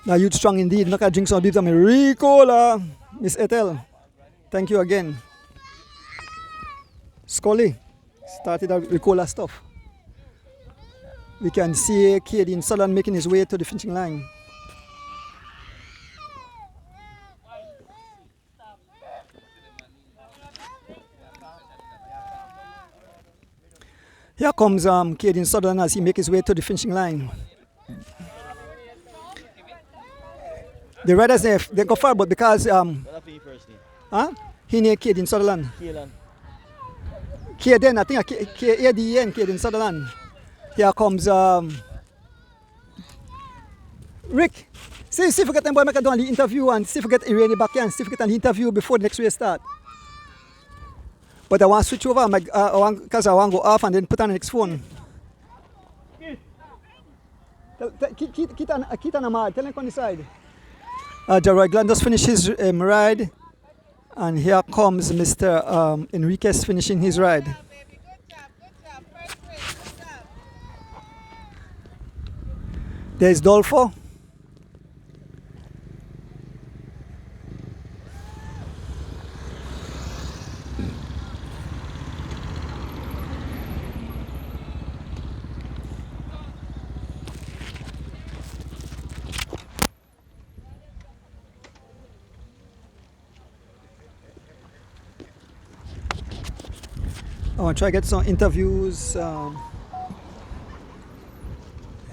Now you'd strong indeed. Look at drink some beef. I mean, Ricola, Miss Ethel. Thank you again. Scully started out with Ricola stuff. We can see Caden Sutherland making his way to the finishing line. Here comes Caden Sutherland as he makes his way to the finishing line. The riders they go far, but because he near Caden Sutherland. Caden, I think K-A-D-E-N, Caden Sutherland. Here comes Rick. See if we get them boy make a do the interview and see if we get Irene back here and see if we get an interview before the next race start. But I want to switch over because I want to go off and then put on the next phone. Keith and Ahmad, tell them on the side. Jaroy Glenn just finished his ride. And here comes Mr. Enriquez finishing his ride. There's Dolfo. I want to try to get some interviews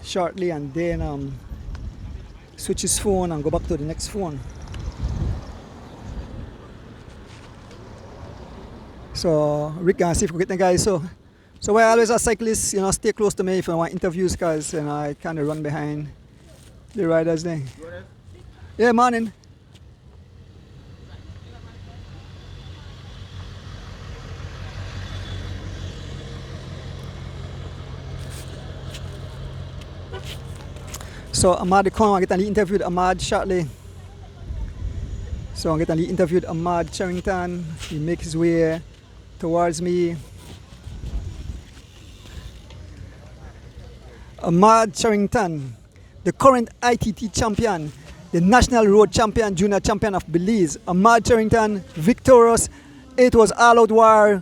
shortly and then switch his phone and go back to the next phone. So Rick gonna see if we get the guys. So I always a cyclist, stay close to me if I want interviews because I kind of run behind the riders there. Yeah, morning. So Ahmad come and get an interview with Ahmad shortly. So I'm getting interviewed Ahmad Charrington. He makes his way towards me. Ahmad Charrington, the current ITT champion, the national road champion, junior champion of Belize. Ahmad Charrington, victorious. It was all out war.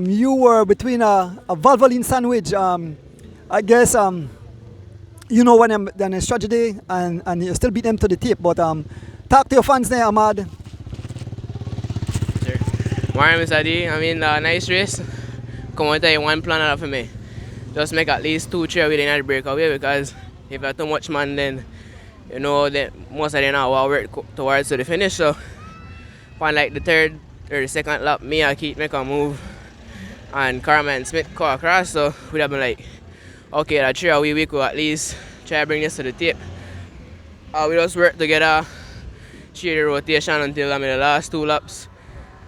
You were between a Valvoline sandwich. I guess you know when I'm done a strategy and you still beat them to the tip. But talk to your fans there, Ahmad. Sure. Morning, Mr. D. I mean, nice race. Come on, tell you one plan out for me. Just make at least 2-3 within the breakaway because if you're too much man, then you know that most of them are work towards to the finish. So, on like the third or the second lap, me and Keith make a move, and Carmen Smith come across. So we'd have been like, okay, that 3 we could at least try to bring this to the tape. We just work together, share the rotation until the last 2 laps.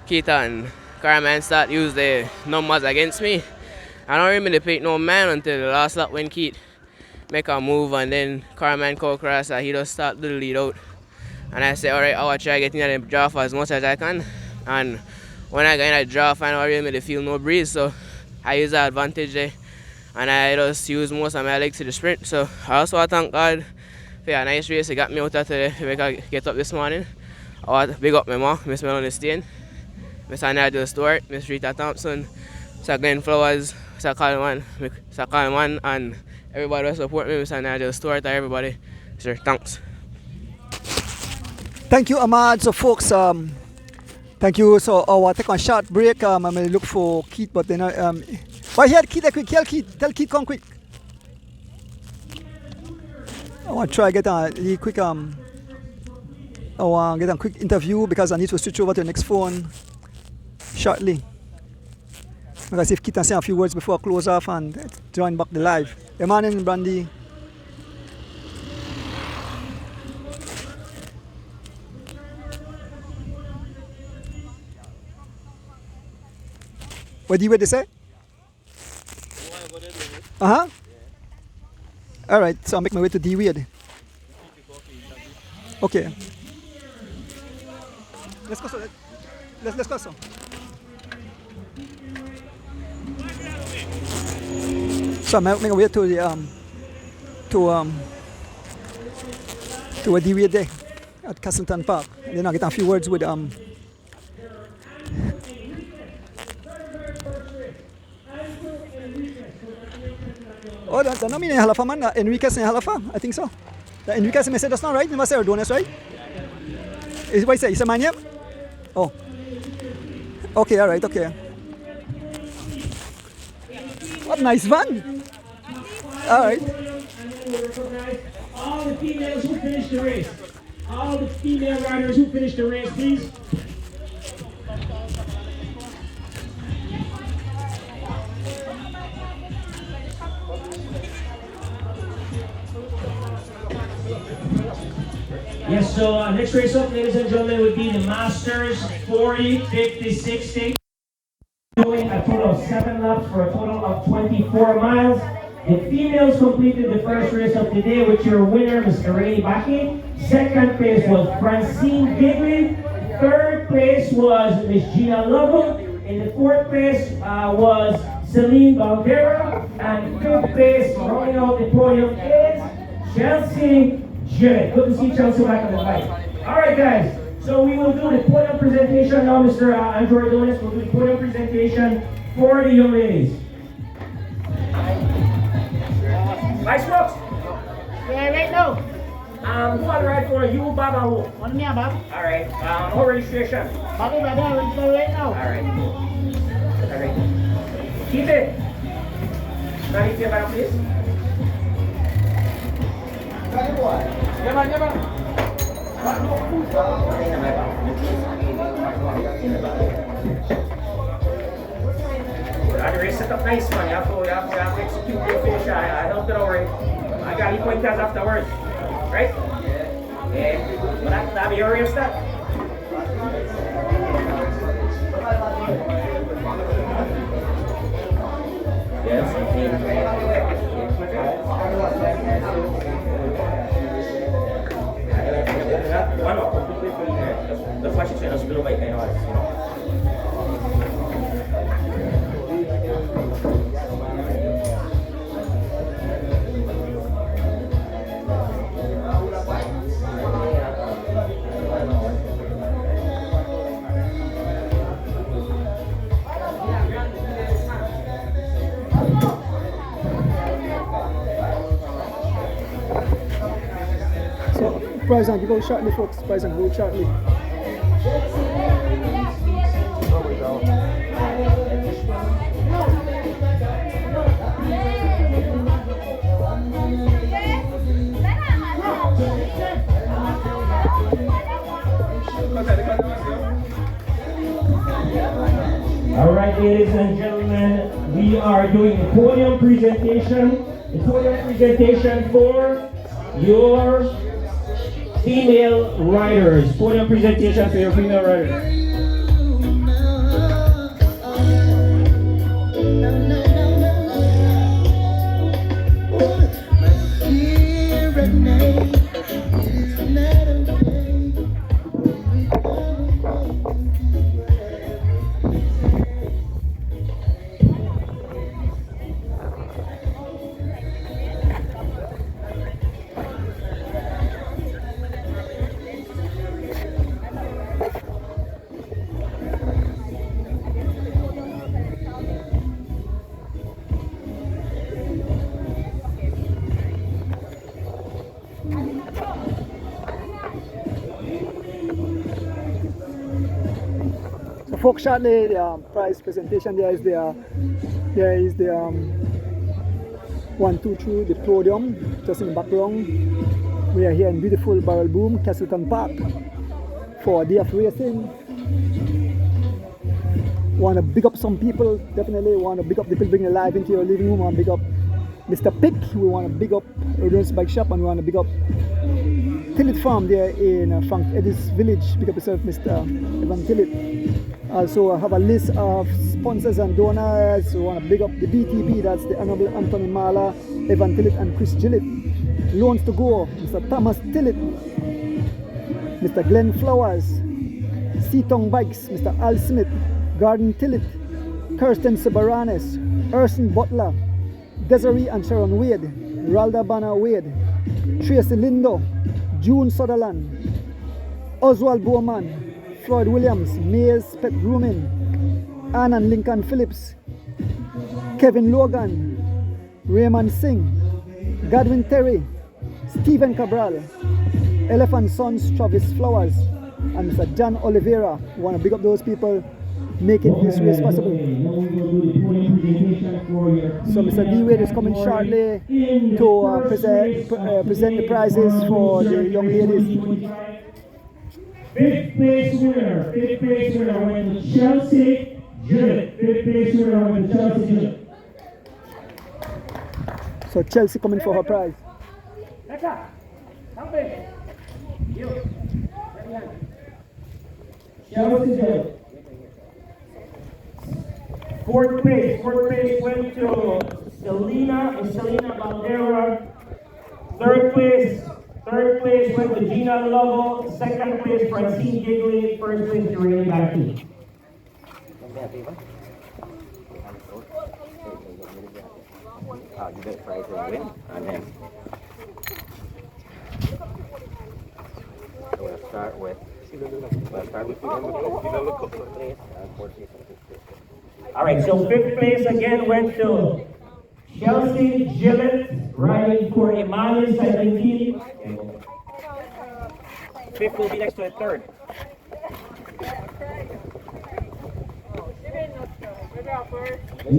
Keith and Carmen start use the numbers against me. I don't really pick no man until the last lap when Keith make a move and then Carmen come across and he just start to lead out. And I say, alright, I will try getting in the draft as much as I can. And when I get in the draft, I don't really feel no breeze, so I use that advantage there. And I just use most of my legs to the sprint. So I also want to thank God for a nice race. He got me out there today to make I get up this morning. I want to big up my mom, Miss Melanie Steen, Miss Nigel Stewart, Miss Rita Thompson, Mr. Glenn Flowers, Mr. Coleman, and everybody who support me, Mr. Nigel Stewart, and everybody. Sir, thanks. Thank you, Ahmad. So, folks, thank you. So, I'll take a short break. I'm going to look for Keith, but then but here, Keith, quick. Tell Keith, come quick. I want to try to get a really quick I want to get a quick interview because I need to switch over to the next phone shortly. Because if Keith can say a few words before I close off and join back the live. Good morning, Brandy. What do you say? Uh-huh. All right, so I'll make my way to D-Weird. Okay. Let's go. Let's go. So. So I make my way to the to a DV day at Castleton Park. And then I get a few words with Oh, that's not me in Halafa, man. Enriquez in Halafa, I think so. The Enriquez message that's not right. You must say Ordonez, right? Is what he say? Is a man yet? Oh. Okay, all right, okay. What nice van. All right. All the females who finished the race. All the female riders who finished the race, please. Yes, so next race up, ladies and gentlemen, would be the Masters 40, 50, 60. Doing a total of 7 laps for a total of 24 miles. The females completed the first race of the day with your winner, Mr. Rainy Baki. Second place was Francine Gigley. Third place was Miss Gina Lovell. In the fourth place was Celine Baldera. And fifth place, rounding out the podium, is Chelsea Jillett. Good to see Chelsea back on the bike. All right, guys. So we will do the podium presentation now, Mr. Andrew Ordonez. We'll do the podium presentation for the young ladies. Nice folks. Yeah, right now. Who want to ride for you, Bob, or who? One me, Bob. All right. No registration. Bobby, brother, register right now. All right. All right. Keep it. Now you back, please. The race set up nice, man. You have to execute the finish. I helped it already. I got pointers afterwards. Right? Yeah. That'll be your real stuff. One more, completely free there. The flash is in a spin bike, I know, you know. Prize on, you go shortly, folks. Prize on, go shortly. All right, ladies and gentlemen, we are doing the podium presentation. The podium presentation for your female riders. Podium presentation for your female riders. Folks, shortly the prize presentation. There is the 1, 2, 3, the podium just in the background. We are here in beautiful Barrel Boom, Castleton Park for a day of racing. Want to big up some people, definitely want to big up the people bringing live into your living room. Want to big up Mr. Pick. We want to big up Ordonez Bike Shop, and we want to big up Tillet Farm there in Frank Eddie's village. Big up yourself, Mr. Evan Tillet. Also, I have a list of sponsors and donors. We want to big up the BTB, that's the Honorable Anthony Mala, Evan Tillet, and Chris Gillett. Loans to Go, Mr. Thomas Tillet, Mr. Glenn Flowers, Seatong Bikes, Mr. Al Smith, Garden Tillet, Kirsten Sabaranes, Erson Butler, Desiree and Sharon Wade, Ralda Banner Wade, Tracy Lindo, June Sutherland, Oswald Bowman, Floyd Williams, Mays Pet Grooming, Ann and Lincoln Phillips, Kevin Logan, Raymond Singh, Godwin Terry, Stephen Cabral, Elephant Sons Travis Flowers, and Mr. John Oliveira. Want to big up those people making this race possible. So Mr. D Wade is coming shortly to present the prizes for the young ladies. Fifth place winner went to Chelsea Gillett. Fifth place winner went to Chelsea Gillett. So Chelsea coming for her prize. Chelsea Gillett. Fourth place went to Selena Baldera. Third place went to Gina Lovell. Second place, Francine Gigley. First place, Doreen Backy. You get prize and win, and then we'll start with the place and fourth place and fifth place. All right, so fifth place again went to Chelsea Gillett, riding for Emmanuel Cycling Team. Fifth will be next to the third.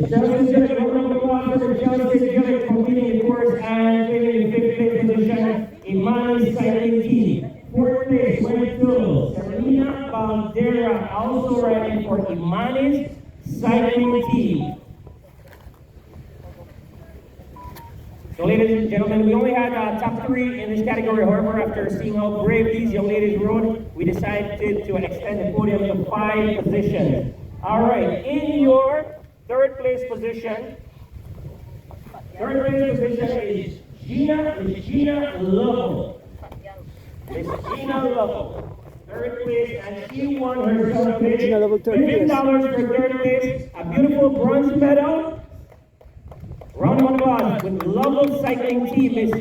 Chelsea Gillett, round of applause for Chelsea Gillett completing the course and taking the fifth place position. Emmanuel Cycling Team. Fourth place went to Serena Baldera, also riding for Emmanuel Cycling Team. So ladies and gentlemen, we only had top three in this category. However, after seeing how brave these young ladies rode, we decided to extend the podium to 5 positions. All right, in your third place position is Gina Lovell. Miss Gina Lovell. Third place, and she won herself Gina Lovell, third place. $15 for third place, a beautiful bronze medal. Round of applause with Lovell Cycling Team, Miss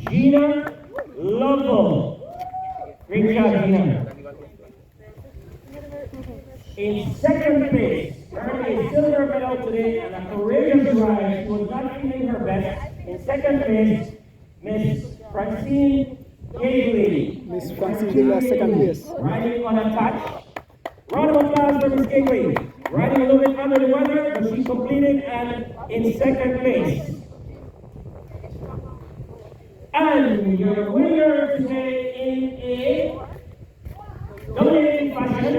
Gina Lovell. Great job, Gina. In second place, earning a silver medal today and a courageous ride. She was not feeling her best. In second place, Miss Francine Gigley. Miss Francine Gigley, second place. Riding unattached. Round of applause for Miss Gigley. Riding a little bit under the weather, but she completed and in second place. And your winner today in a dominating fashion,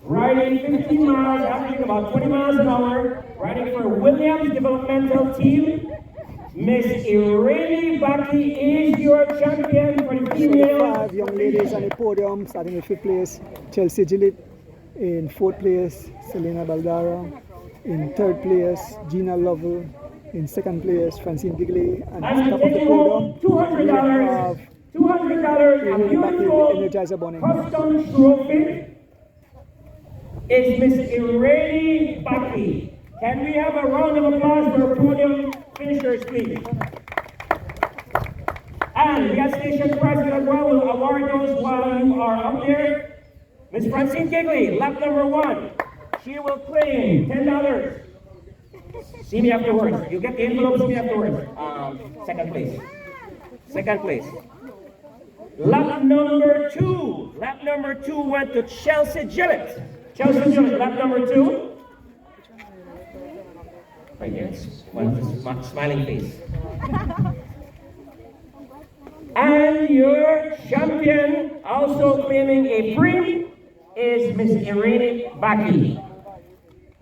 riding 15 miles, averaging about 20 miles an hour, riding for Williams Developmental Team, Miss Irene Baki is your champion for the female. 5 young ladies on the podium, starting in 5th place, Chelsea Gillett. In 4th place, Selena Baldara. In 3rd place, Gina Lovell. In 2nd place, Francine Gigley. And at the top of the podium, $200, a beautiful Energizer Bunny. custom trophy is Miss Irene Baki. Can we have a round of applause for podium finishers, please? And the gas station president as well will award those while you are up there. Miss Francine Gigley, lap number 1. She will claim $10. See me afterwards. You get the envelope, see me afterwards. Second place. Second place. Lap number 2. Lap number 2 went to Chelsea Gillett. Chelsea Gillett, lap number 2. Right here. One smiling face. And your champion, also claiming a free, is Miss Irene Baki.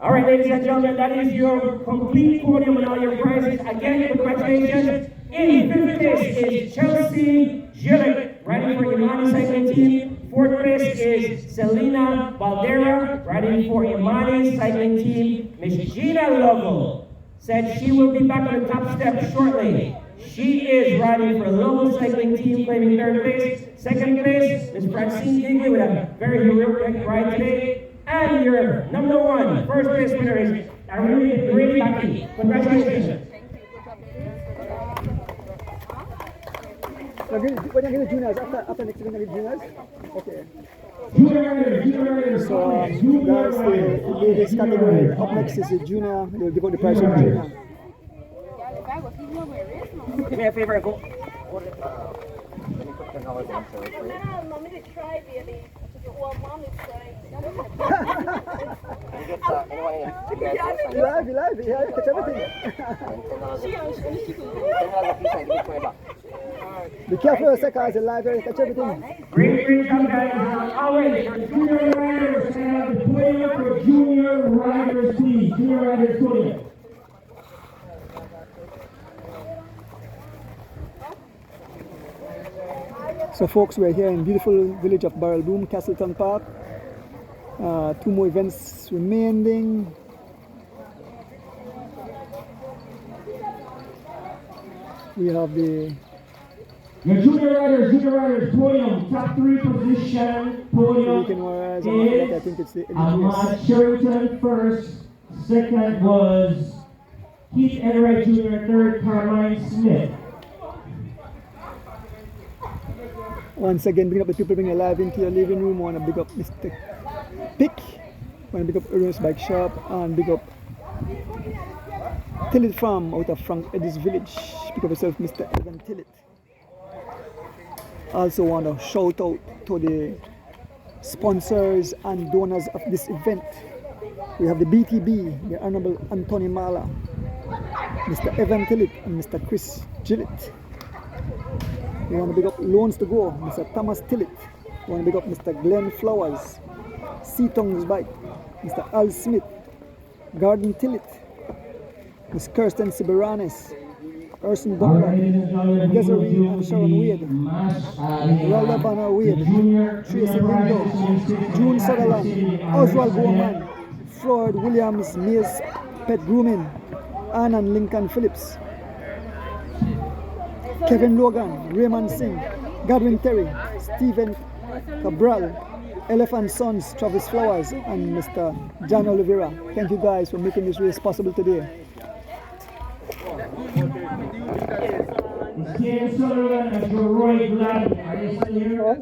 All right, ladies and gentlemen, that is your complete podium and all your prizes. Again, congratulations. In 5th place is Chelsea Gillett, riding for Imani Cycling Team. 4th place is Selena Baldera, riding for Imani Cycling Team. Miss Gina Lovell said she will be back on the top step shortly. She is riding for Lovell Cycling Team, claiming 3rd place. 2nd place, Miss Francine Gigley with a very heroic ride today. And your number 1 first place winner is Irene Baki. Congratulations. When you get the juniors, after next week, you get juniors? Okay. Junior So that's the ladies category. Up next is the junior. They'll give out the prize of the junior. Do me a favor and go. Let me put $10 on sale, please. Mommy to try really. Well, mom is trying. Can you get anyone in? You guys want to Live, yeah, catch everything. $10 a piece and give me $20. Be careful, Seka, it's a live, catch everything. Great job, guys. Alright, junior riders, can I have the podium for junior riders, please? Junior riders, podium. So folks, we're here in beautiful village of Barrelboom, Castleton Park. 2 more events remaining. We have the Your junior riders, podium, top 3 position, podium weekend warriors, and after that I think it's the Ahmad Sherrington first, second was Keith Enright Jr., third Carmine Smith. Once again, bring up the people, bring alive into your living room. Want to big up Mr. Pick, want to big up Ernest Bike Shop, and big up Tillit Farm out of Frank Eddie's village. Pick up yourself, Mr. Evan Tillit. Also want to shout out to the sponsors and donors of this event. We have the BTB, the Honorable Anthony Mala, Mr. Evan Tillit, and Mr. Chris Gillett. We want to big up Loans to Go, Mr. Thomas Tillit. We want to big up Mr. Glenn Flowers, Seatongue's Bike, Mr. Al Smith, Garden Tillit, Ms. Kirsten Siberanes, Urson Butler, Desiree and Sharon Wade, Ralda Banner Wade, Tracy Lindo, June Sutherland, Oswald Bowman, Floyd Williams, Mills Pet Grooming, Ann and Lincoln Phillips, Kevin Logan, Raymond Singh, Godwin Terry, Stephen Cabral, Elephant Sons, Travis Flowers, and Mr. John Oliveira. Thank you guys for making this race possible today. Ian Sutherland and Roy Gladden, are they still here?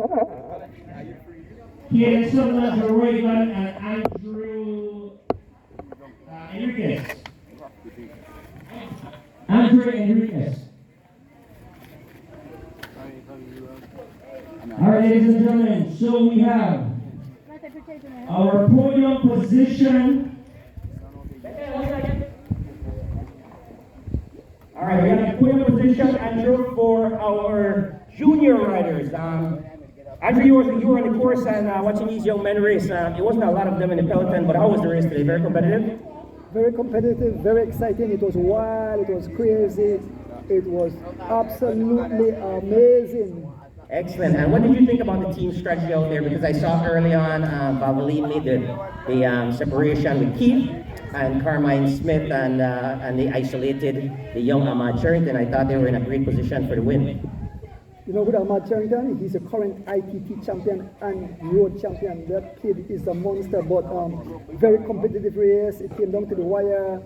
Ian Sutherland, Roy Gladden, and Andrew Enriquez. Andrew Enriquez. All right, ladies and gentlemen, so we have our podium position. All right, we have a podium position, Andrew, for our junior riders. Andrew, you were on the course and watching these young men race. It wasn't a lot of them in the peloton, but how was the race today? Very competitive? Very competitive, very exciting. It was wild, it was crazy. It was absolutely amazing. Excellent. And what did you think about the team strategy out there? Because I saw early on, Valvoline made the separation with Keith and Carmine Smith, and they isolated the young Ahmad Sherrington. I thought they were in a great position for the win. You know, with Ahmad Sherrington, he's a current ITT champion and road champion. That kid is a monster, but very competitive race. It came down to the wire.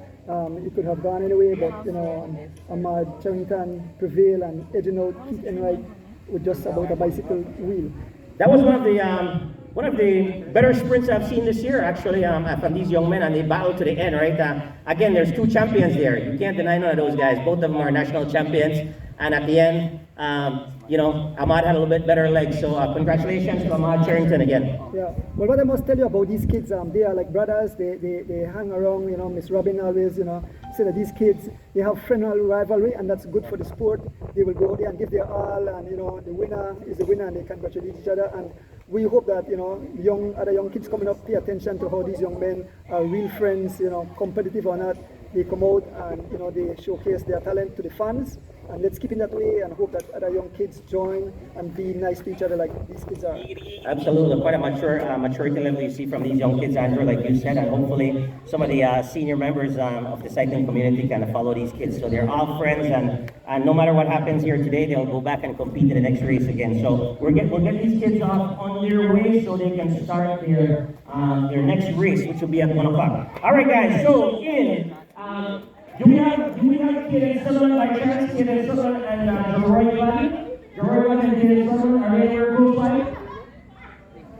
It could have gone anyway, but you know, Ahmad Sherrington prevailed and edging out Keith Enright with just about a bicycle wheel. That was one of the better sprints I've seen this year, actually, from these young men, and they battled to the end, right? Again, there's 2 champions there. You can't deny none of those guys. Both of them are national champions, and at the end, you know, Ahmad had a little bit better legs, so congratulations to Ahmad Sherrington again. Yeah, well, what I must tell you about these kids, they are like brothers. They hang around, you know. Miss Robin always, you know, say that these kids, they have friendly rivalry, and that's good for the sport. They will go there and give their all, and you know, the winner is the winner, and they congratulate each other. And we hope that, you know, other young kids coming up pay attention to how these young men are real friends, you know, competitive or not. They come out and, you know, they showcase their talent to the fans. And let's keep it that way and hope that other young kids join and be nice to each other like these kids are. Absolutely, quite a maturity level you see from these young kids, Andrew, like you said, and hopefully some of the senior members of the cycling community kind of follow these kids. So they're all friends, and no matter what happens here today, they'll go back and compete in the next race again. So we're getting these kids off on their way so they can start their next race, which will be at 1 o'clock. All right, guys. So do we have Kid Sutherland by chance? Kid Sutherland and Roy Gladden? Roy Gonzalez and David Sutherland, are they anywhere close by?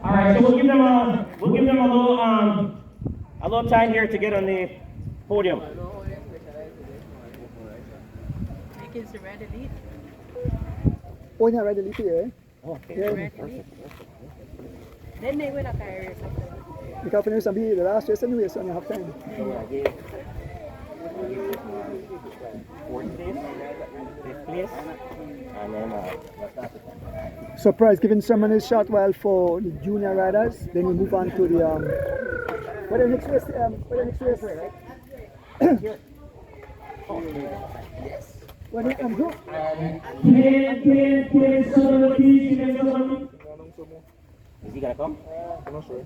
All right, so we'll give them a little time here to get on the podium. Kids are ready to eat. Oh, you're ready to leave here, eh? Okay. Yeah. Then they win a career or something. You can finish and be the last race anyway, so you have time. Fourth place, fifth place, and then Surprise, giving someone a shot while for the junior riders. Then we move on to the what the next race? What the next race? What the group? Kid Sutherland, please, Kid Sutherland. is he gonna come? I'm not sure.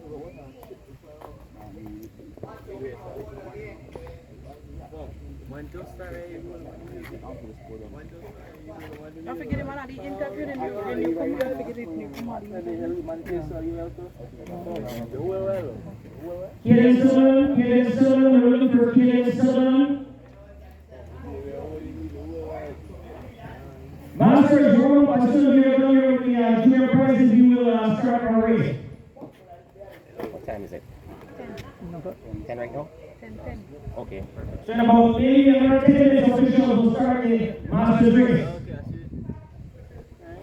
Don't forget him on the interview and you come here, forget it. Come on. Kid Sutherland, we're looking for Kid Sutherland. Masters, roll up as soon as you're done with the junior prizes, you will start our race. What time is it? 10 right now? 10. Okay. So in about maybe another 10 minutes, officials will start the Masters race.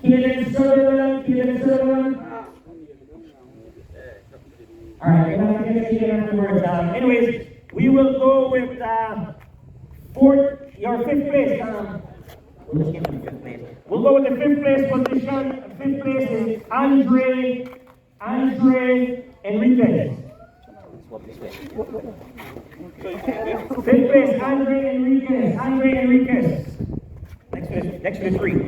Kid Sutherland. All right, we'll have to get Kid afterwards. Anyways, we will go with your fifth place. Let's get to the fifth place. We'll go with the fifth place position. Fifth place is Andre Enriquez. Swap this way. Fifth place, Andre Enriquez. Next to the three.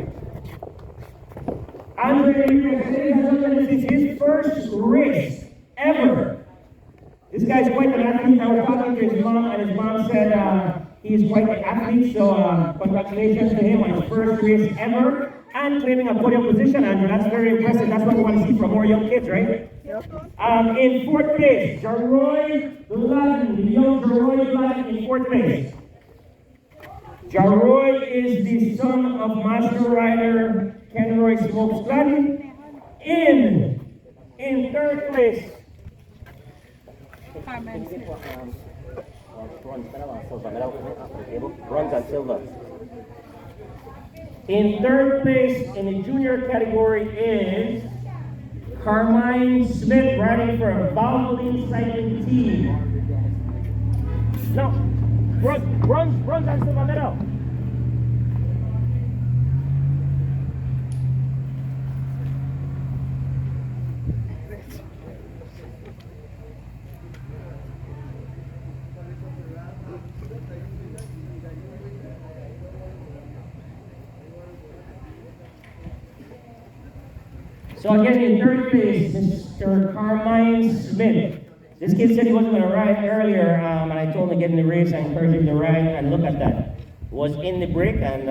Andre Enriquez, ladies and gentlemen, this is his first race ever. This guy's quite an athlete. I was talking to his mom, and his mom said he is quite an athlete, so congratulations to him on his first race ever and claiming a podium position, Andrew. That's very impressive. That's what we want to see from more young kids, right? Yep. In fourth place, Jaroy Gladden, the young Jaroy Gladden in fourth place. Jaroy is the son of master rider Kenroy Smokes Gladden. In third place, Carmen Smith. Bronze and silver. in third place in the junior category is Carmine Smith, riding for Valvoline Cycling Team. No, bronze and silver medal. So again, in third place, Mr. Carmine Smith. This kid said he wasn't going to ride earlier, and I told him to get in the race. I encouraged him to ride, and look at that. Was in the break and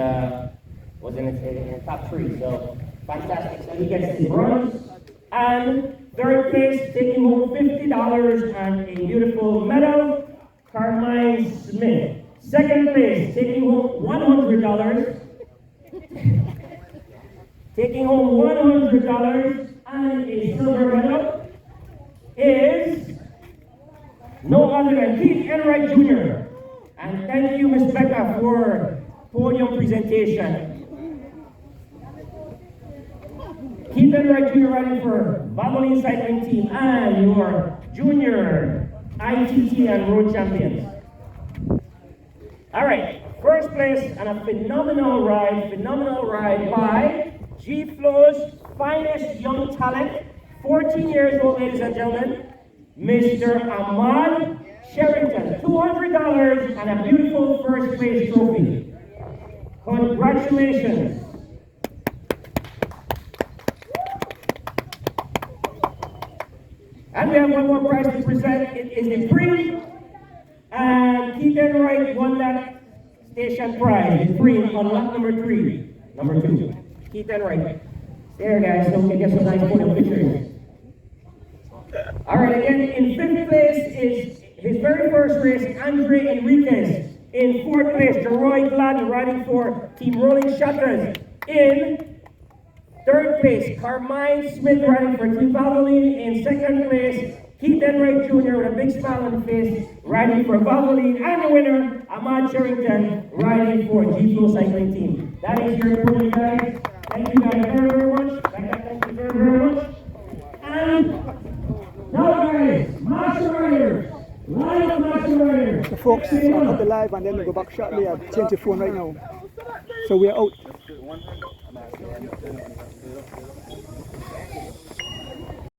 was in the top three. So fantastic. So he gets the bronze. And third place, taking home $50 and a beautiful medal, Carmine Smith. Second place, taking home $100. Taking home $100 and a silver medal is no other than Keith Enright Jr. And thank you, Ms. Becca, for podium presentation. Keith Enright Jr. riding for Valvoline Cycling Team and your junior ITT and road champions. All right, first place and a phenomenal ride by G-Flow's finest young talent, 14 years old, ladies and gentlemen, Mr. Ahmad Sherrington. $200 and a beautiful first place trophy. Congratulations. And we have one more prize to present. It is the Prix, and Keith Enright won that station prize. The Prix on lap number 2. Keith Enright. There, guys, so we can get some nice photo pictures. All right, again, in fifth place is his very first race, Andre Enriquez. In fourth place, Jaroy Gladden riding for Team Rolling Shutters. In Third place, Carmine Smith riding for Team Valvoline. In second place, Keith Enright Jr. with a big smile on his face riding for Valvoline. And the winner, Ahmad Sherrington riding for G-Flow Cycling Team. That is your podium, guys. Thank you guys very, very much. Thank you very, very much. And now guys, Master Riders. Line up, Master Riders. So folks, I'll cut the live and then we go back shortly. I've changed the phone right now. So we're out.